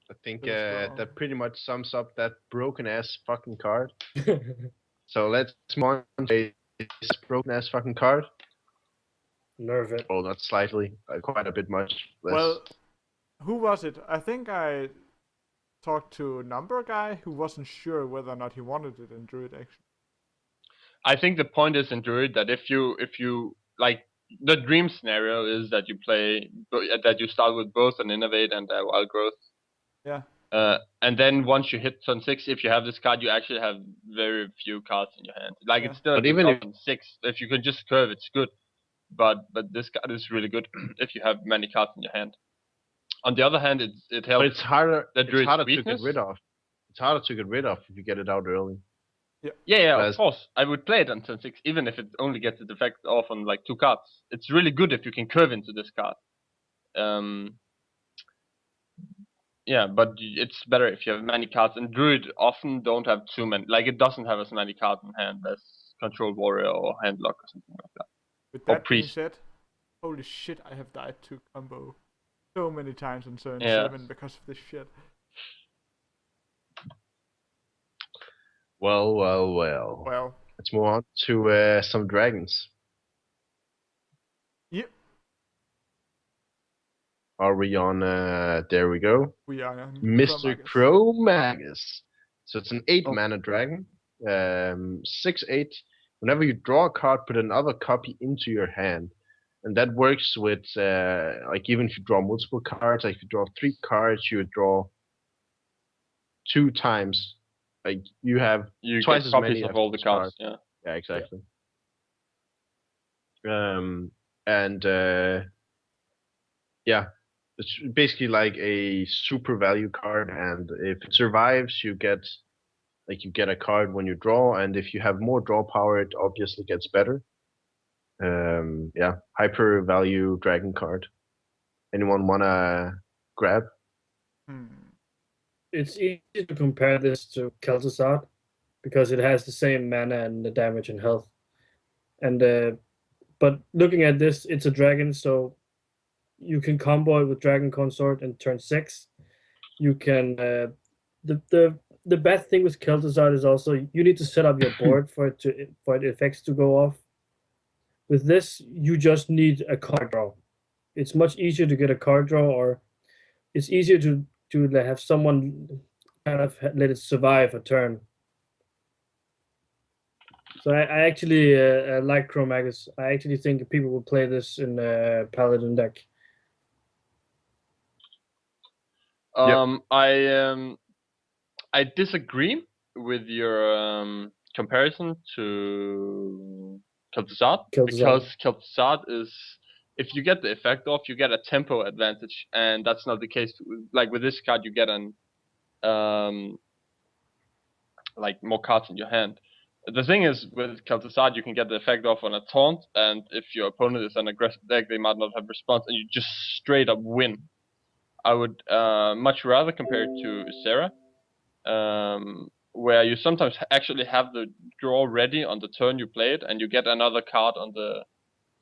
I think that pretty much sums up that broken ass fucking card. So let's move on to this broken ass fucking card. Nerve it. Oh, not slightly, quite a bit much. Well, who was it? I think I talked to a number guy who wasn't sure whether or not he wanted it in Druid actually. I think the point is in Druid that if you like, the dream scenario is that you start with both an Innovate and a Wild Growth. Yeah. And then once you hit turn 6, if you have this card, you actually have very few cards in your hand. Like, it's still even if 6, if you can just curve, it's good. But this card is really good if you have many cards in your hand. On the other hand, it helps. But it's harder. It's harder to weakness. get rid of. It's harder to get rid of if you get it out early. Yeah, of course. I would play it on turn 6, even if it only gets the effect off on like 2 cards. It's really good if you can curve into this card. Yeah, but it's better if you have many cards. And Druid often don't have too many. Like, it doesn't have as many cards in hand as Control Warrior or Handlock or something like that. With that being said, holy shit, I have died to combo so many times on turn 7 because of this shit. Well. Let's move on to some dragons. Yep. Are we on? There we go. We are on Mr. Chromagus. So it's an 8-mana dragon. 6/8. Whenever you draw a card, put another copy into your hand, and that works with like, even if you draw multiple cards. Like, if you draw 3 cards, you would draw 2 times. Like, you have twice as many of all the cards. Yeah. Yeah, exactly. Yeah, it's basically like a super value card, and if it survives, you get a card when you draw, and if you have more draw power, it obviously gets better. Yeah, hyper value dragon card. Anyone wanna grab? It's easy to compare this to Kel'Thuzad because it has the same mana and the damage and health. And but looking at this, it's a dragon, so you can combo it with Dragon Consort in turn 6. You can the bad thing with Kel'Thuzad is also you need to set up your board for the effects to go off. With this, you just need a card draw. It's much easier to get a card draw, or it's easier to have someone kind of let it survive a turn. So I actually like Chromagus. I actually think people will play this in a Paladin deck. I disagree with your comparison to Kel'Thuzad, because Kel'Thuzad is, if you get the effect off, you get a tempo advantage, and that's not the case. Like, with this card, you get like, more cards in your hand. The thing is, with Kel'Thuzad, you can get the effect off on a taunt, and if your opponent is an aggressive deck, they might not have response, and you just straight up win. I would much rather compare it to Sarah, where you sometimes actually have the draw ready on the turn you play it, and you get another card on the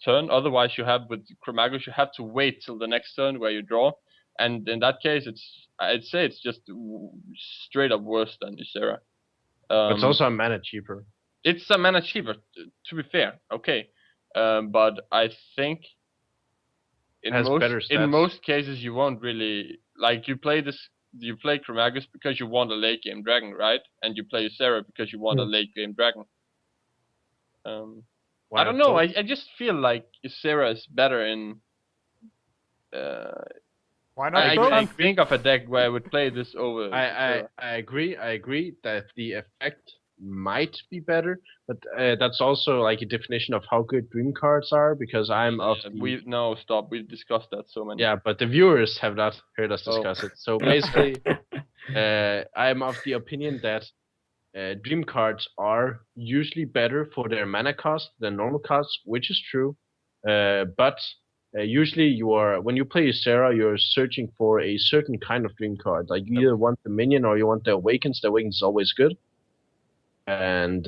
turn. Otherwise, with Chromagus, you have to wait till the next turn where you draw, and in that case, I'd say it's just straight up worse than Ysera. But it's also a mana cheaper. It's a mana cheaper, to be fair. Okay, but I think in most cases you won't really like you play Chromagus because you want a late game dragon, right? And you play Sarah because you want a late game dragon. I don't know. I just feel like Sarah is better in. Why not? I can't think of a deck where I would play this over. I agree. I agree that the effect might be better, but that's also like a definition of how good dream cards are. Because I'm of the... stop. We've discussed that so many. Yeah, but the viewers have not heard us discuss it. So basically, I'm of the opinion that dream cards are usually better for their mana cost than normal cards, which is true. But usually when you play Sarah, you're searching for a certain kind of dream card. Like you either want the minion or you want the Awakens. The Awakens is always good. And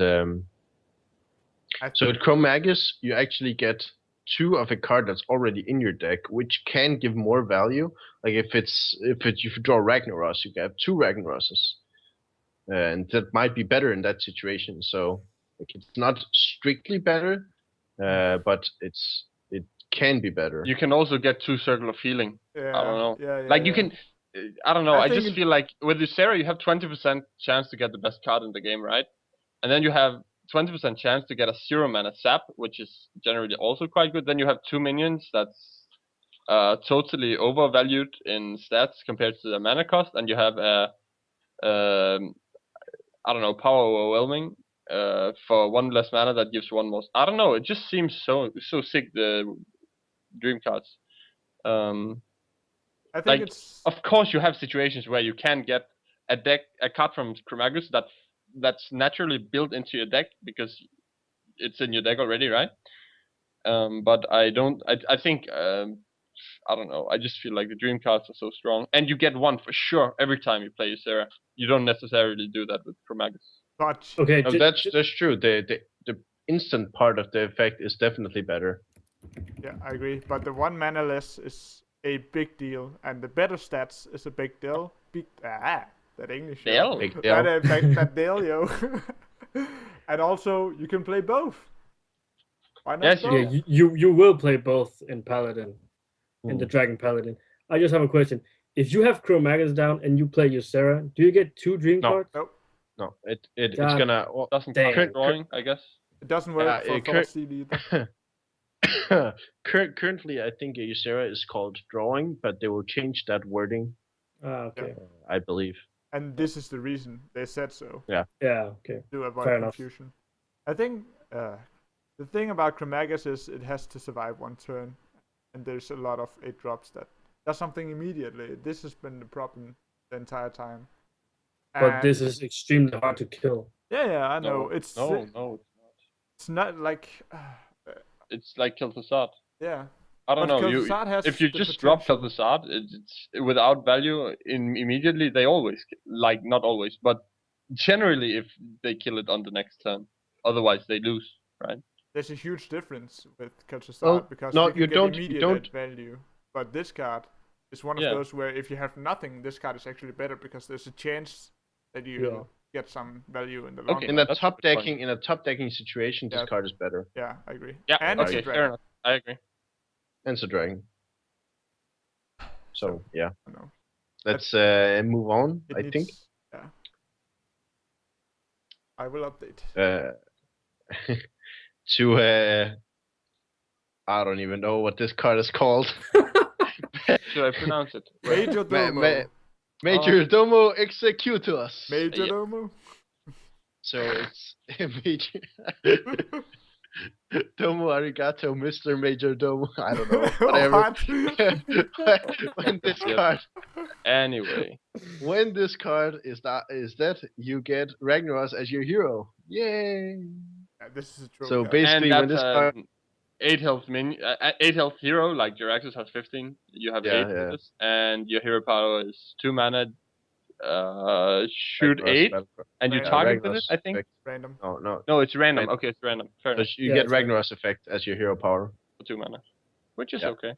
so with Chromagus, you actually get 2 of a card that's already in your deck, which can give more value. Like if you draw Ragnaros, you have 2 Ragnaroses. And that might be better in that situation. So like, it's not strictly better, but it can be better. You can also get 2 Circle of Healing. Yeah, I don't know. Yeah, you can. I don't know. I just feel like with Sarah, you have 20% chance to get the best card in the game, right? And then you have 20% chance to get a 0 mana sap, which is generally also quite good. Then you have 2 minions that's totally overvalued in stats compared to the mana cost, and you have I don't know, power overwhelming for 1 less mana that gives 1 more. I don't know. It just seems so sick, the dream cards. I think it's. Of course, you have situations where you can get a card from Chromagus that's naturally built into your deck because it's in your deck already, right? But I don't. I think. I don't know. I just feel like the dream cards are so strong, and you get 1 for sure every time you play Sarah. You don't necessarily do that with Chromagus. But okay, no, that's true. The instant part of the effect is definitely better. Yeah, I agree. But the 1 mana less is a big deal, and the better stats is a big deal. That English. Deal. Big deal. That deal, yo. And also, you can play both. Why not? Yes, both? Yeah, you will play both in Paladin, in the Dragon Paladin. I just have a question. If you have Chromagus down and you play Ysera, do you get 2 dream cards? Nope. No, it's gonna... Well, doesn't count drawing, I guess. It doesn't work for Thor Seed either. Currently, I think Ysera is called drawing, but they will change that wording. Okay. I believe. And this is the reason they said so. Yeah. Okay. To avoid Fair confusion. I think the thing about Chromagus is it has to survive 1 turn, and there's a lot of 8 drops that does something immediately. This has been the problem the entire time. But this is extremely hard to kill. Yeah, I know. It's not. It's not like. It's like Kel'Thuzad. Yeah. I don't know. If you just drop Kel'Thuzad, it's without value immediately. They always not always, but generally, if they kill it on the next turn, otherwise they lose, right? There's a huge difference with Kel'Thuzad because you get immediate value. But this card is one of those where if you have nothing, this card is actually better because there's a chance that you get some value in the long run. In a top decking situation, this card is better. Yeah, I agree. Yeah, and okay, fair enough. I agree. And it's a dragon. So yeah. No. Let's move on. I think. Yeah. I will update. To I don't even know what this card is called. Should I pronounce it? Major Domo. Major Domo Executus. Major Domo. So it's Major Domo Arigato, Mr. Major Domo. I don't know. Whatever. When this card. Anyway. When this card is that you get Ragnaros as your hero. Yay! Yeah, this is a trope. So basically, when this card. 8 health 8 health hero, like Jiraxxus has 15. You have 8 with this, and your hero power is 2 mana. Shoot 8, and you target with it. I think. Random. No, it's random. Okay, it's random. Fair enough. You get Ragnaros effect as your hero power. For 2 mana, which is okay.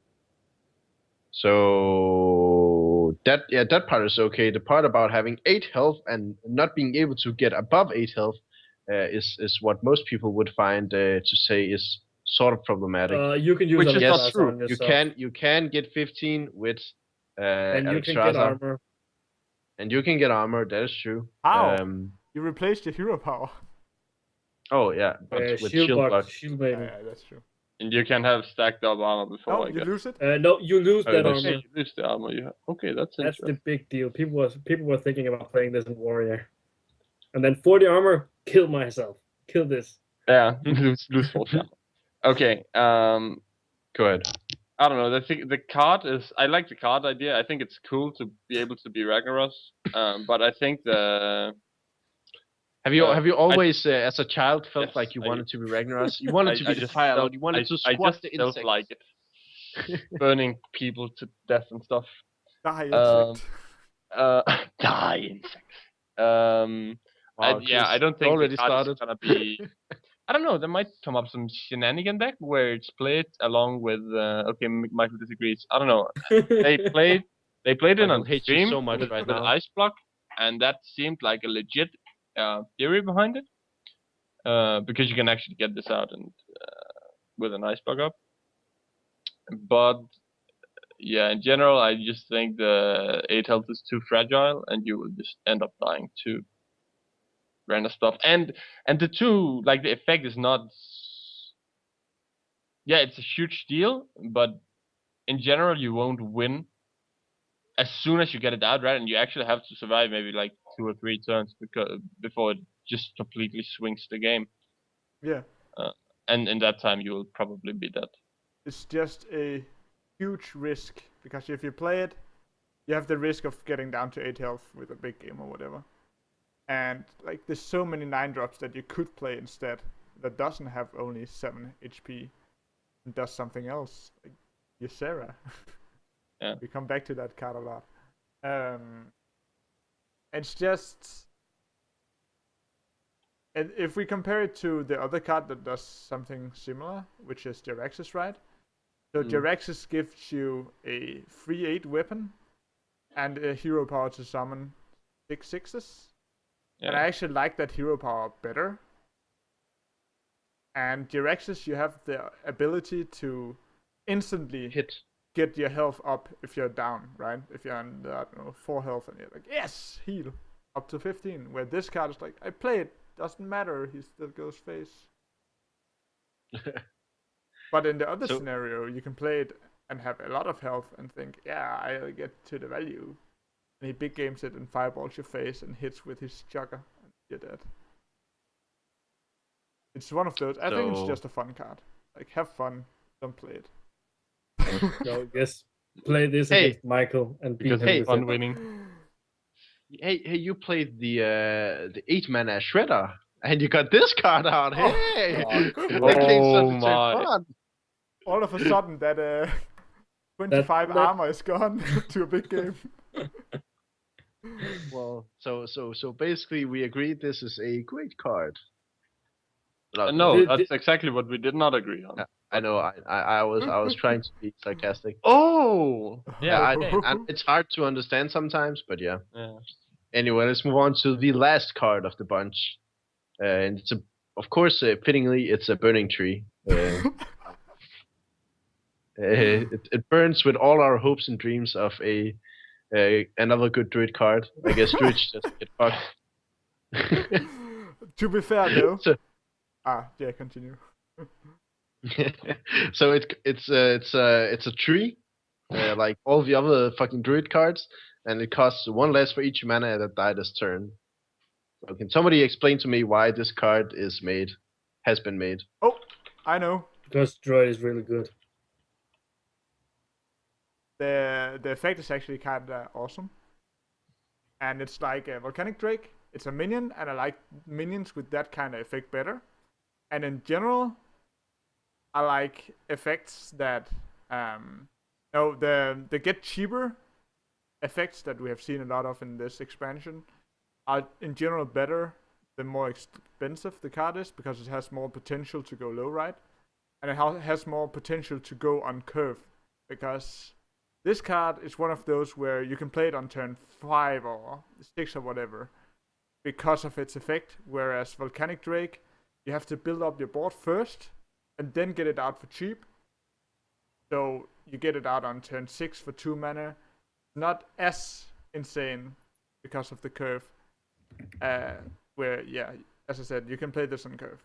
So that part is okay. The part about having 8 health and not being able to get above 8 health, is what most people would find to say is sort of problematic. You can use Which a is not class true. on yourself. You can get 15 with and you can Alexstrasza, get armor. and you can get armor. That is true. How? You replaced your hero power. Oh yeah, but with shield block. Shield maybe. Yeah, that's true. And you can have stacked up armor before. Oh, I you guess. lose it? No, you lose that you armor. lose the armor you have. Okay, that's the interesting. big deal. People were thinking about playing this in Warrior, and then 40 armor, kill myself. Kill this. Yeah, lose 40 armor. Okay. Go ahead. I don't know. The card is. I like the card idea. I think it's cool to be able to be Ragnaros. But I think the. Have you always, as a child, felt like you wanted to be Ragnaros? You wanted to be the Fire Lord. You wanted to squash the insects. I just felt like it. Burning people to death and stuff. Die insect. Die insect. Wow, I don't think already the card started. is gonna be. I don't know. There might come up some shenanigan deck where it's played along with. Okay, Michael disagrees. I don't know. They played it on stream so much with now. Ice Block, and that seemed like a legit theory behind it. Because you can actually get this out and with an Ice Block up. But yeah, in general, I just think the 8 health is too fragile, and you will just end up dying to random stuff. And the two, like, the effect is not. Yeah, it's a huge deal, but in general, you won't win as soon as you get it out, right? And you actually have to survive maybe like 2 or 3 turns before it just completely swings the game. Yeah. And in that time, you will probably be dead. It's just a huge risk, because if you play it, you have the risk of getting down to 8 health with a big game or whatever. And like, there's so many 9-drops that you could play instead that doesn't have only 7 HP and does something else, like Ysera. Yeah. We come back to that card a lot. It's just, and if we compare it to the other card that does something similar, which is Jerax's, right? So Jerax's gives you a free 8 weapon and a hero power to summon 6 6s. Yeah. And I actually like that hero power better. And Jerax's, you have the ability to instantly get your health up if you're down, right? If you're on, I don't know, 4 health and you're like, yes, heal, up to 15. Where this card is like, I play it, doesn't matter, he still goes face. But in the other scenario, you can play it and have a lot of health and think, yeah, I'll get to the value. And he big games it and fireballs your face and hits with his chugger and you're dead. It's one of those. I think it's just a fun card. Like, have fun, don't play it. So yes, play this against Michael and beat him. Fun winning. Hey, you played the 8-mana Shredder, and you got this card out. Hey, oh my! Fun. All of a sudden, that 25 armor is gone to a big game. Well, so basically, we agreed this is a great card. No, that's exactly what we did not agree on. I know. I was trying to be sarcastic. Oh, yeah. It's hard to understand sometimes, but yeah. Anyway, let's move on to the last card of the bunch, and it's of course, fittingly, it's a burning tree. It burns with all our hopes and dreams of another good druid card. I guess druids just get fucked. To be fair, though. Yeah, continue. So it's a tree, like all the other fucking druid cards, and it costs 1 less for each mana that died this turn. So can somebody explain to me why this card has been made? Oh, I know. Because Druid is really good. The effect is actually kind of awesome, and it's like a Volcanic Drake. It's a minion, and I like minions with that kind of effect better. And in general, I like effects that the get cheaper effects that we have seen a lot of in this expansion are in general better the more expensive the card is, because it has more potential to go low, right? And it has more potential to go on curve, because this card is one of those where you can play it on turn 5 or 6 or whatever, because of its effect. Whereas Volcanic Drake, you have to build up your board first and then get it out for cheap. So you get it out on turn 6 for 2 mana. Not as insane because of the curve. Where, yeah, as I said, you can play this on curve.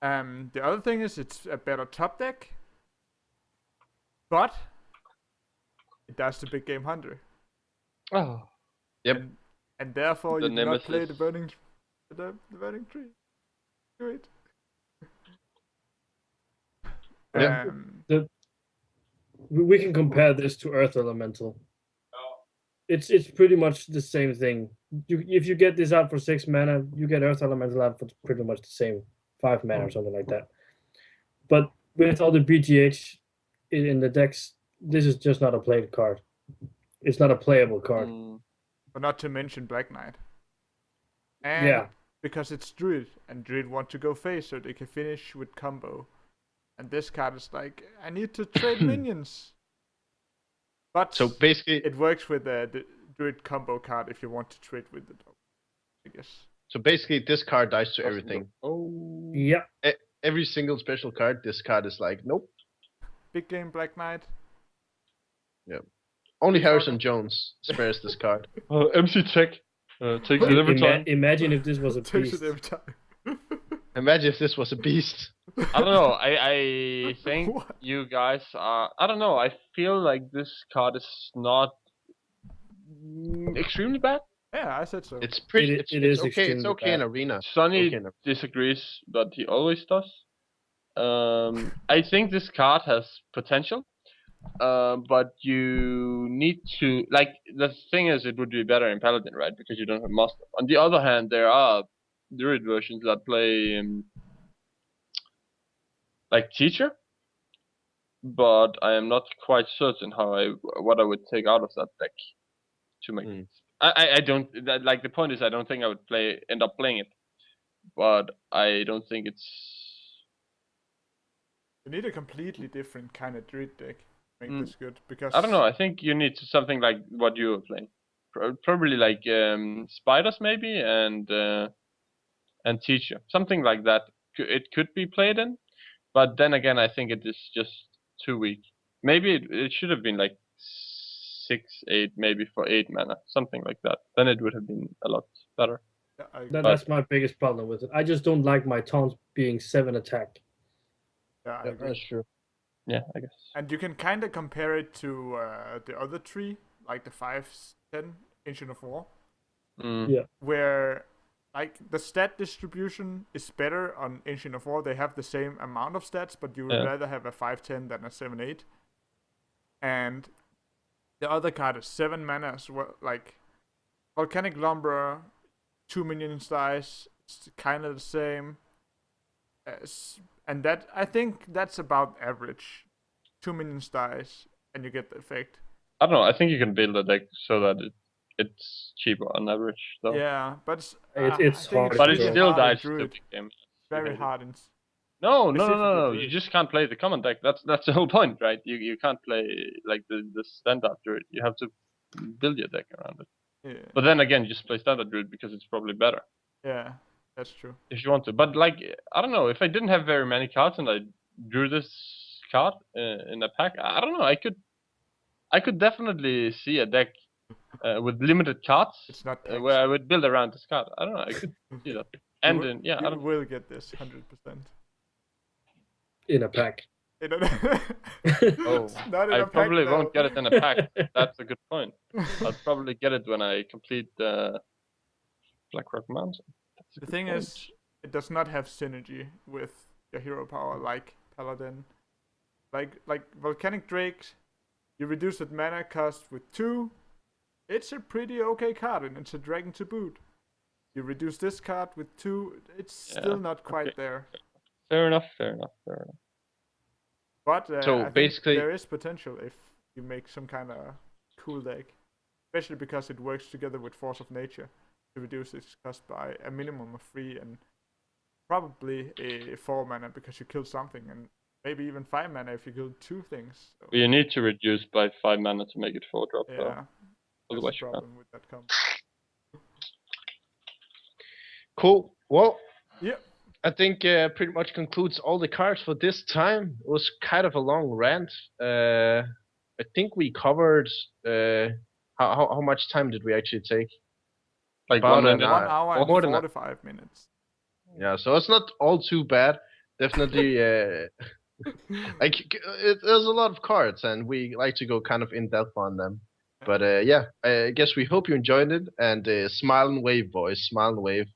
The other thing is it's a better top deck. But it does the big game hunter. Oh. Yep. And therefore The you do not play nemesis. the burning tree. Do it. Yeah. We can compare this to Earth Elemental. It's pretty much the same thing. If you get this out for 6 mana, you get Earth Elemental out for pretty much the same 5 mana or something like that. But with all the BGH in the decks, this is just not a played card. It's not a playable card. But not to mention Black Knight. And Yeah. because it's Druid, and Druid want to go face so they can finish with combo. And this card is like, I need to trade minions. But So basically, it works with the Druid combo card if you want to trade with the dog, I guess. this card dies to everything. Oh. Yeah. Every single special card, this card is like, nope. Big game Black Knight. Only Harrison Jones spares this card. MC Tech. Takes it every time. Imagine if this was a Takes beast. it every time. Imagine if this was a beast. I don't know. I think What? you guys are. I don't know. I feel like this card is not extremely bad. Yeah, I said so. It's pretty. It It's is okay. It's extremely okay in bad. arena. Sonny Okay, no. disagrees, but he always does. I think this card has potential, but you need to like. The thing is, it would be better in Paladin, right? Because you don't have Master. On the other hand, there are Druid versions that play like Teacher, but I am not quite certain what I would take out of that deck to make it. I don't like the point is I don't think I would end up playing it, but I don't think it's. You need a completely different kind of Druid deck to make this good. Because I don't know. I think you need something like what you were playing, probably like Spiders maybe and Teacher, something like that. It could be played in, but then again, I think it is just too weak. Maybe it should have been like 6, 8, maybe for 8 mana, something like that. Then it would have been a lot better. Yeah, That's my biggest problem with it. I just don't like my taunts being 7 attack. I agree. That's true. Yeah, I guess. And you can kind of compare it to the other tree, like the 5/10 Ancient of War. Yeah. Where like the stat distribution is better on Ancient of War. They have the same amount of stats, but you would rather have a 5/10 than a 7/8. And the other card is 7 mana as well. Like Volcanic Lumberer, 2 minions dies. It's kind of the same. And that I think that's about average. 2 minions dies, and you get the effect. I don't know. I think you can build a deck so that it's cheaper on average, though. Yeah, but It's I think hard. But it really still hard in dies to Druid. big game. Very hard in. No. Specifically You Druid. just can't play the common deck. That's the whole point, right? You can't play like the standard Druid. You have to build your deck around it. Yeah. But then again, just play standard Druid because it's probably better Yeah, that's true. if you want to. But like, I don't know. If I didn't have very many cards and I drew this card in a pack, I don't know. I could definitely see a deck with limited cards It's not where I would build around this card. I don't know. I could see that. And you, then, yeah, I you don't. will get this 100%. In a pack. Oh, Not in I a pack, probably though. won't get it in a pack. That's a good point. I'll probably get it when I complete the Blackrock Mountain. That's a The good thing point. is, it does not have synergy with your hero power like Paladin. Like Volcanic Drake, you reduce the mana cost with 2. It's a pretty okay card, and it's a dragon to boot. You reduce this card with 2. It's still not quite there. Fair enough. But So I think basically- there is potential if you make some kind of cool deck, especially because it works together with Force of Nature to reduce its cost by a minimum of 3 and probably a 4 mana because you kill something, and maybe even 5 mana if you kill 2 things. So, You need to reduce by 5 mana to make it 4-drop, yeah, though. that's Otherwise the you can't. problem with that combo. Cool. Well, Yeah. I think pretty much concludes all the cards for this time. It was kind of a long rant. I think we covered how much time did we actually take? Like About 1 minute. 1 hour and more than 45 minutes. Yeah, so it's not all too bad. Definitely, like there's a lot of cards, and we like to go kind of in depth on them. But yeah, I guess we hope you enjoyed it. And smile and wave, boys, smile and wave.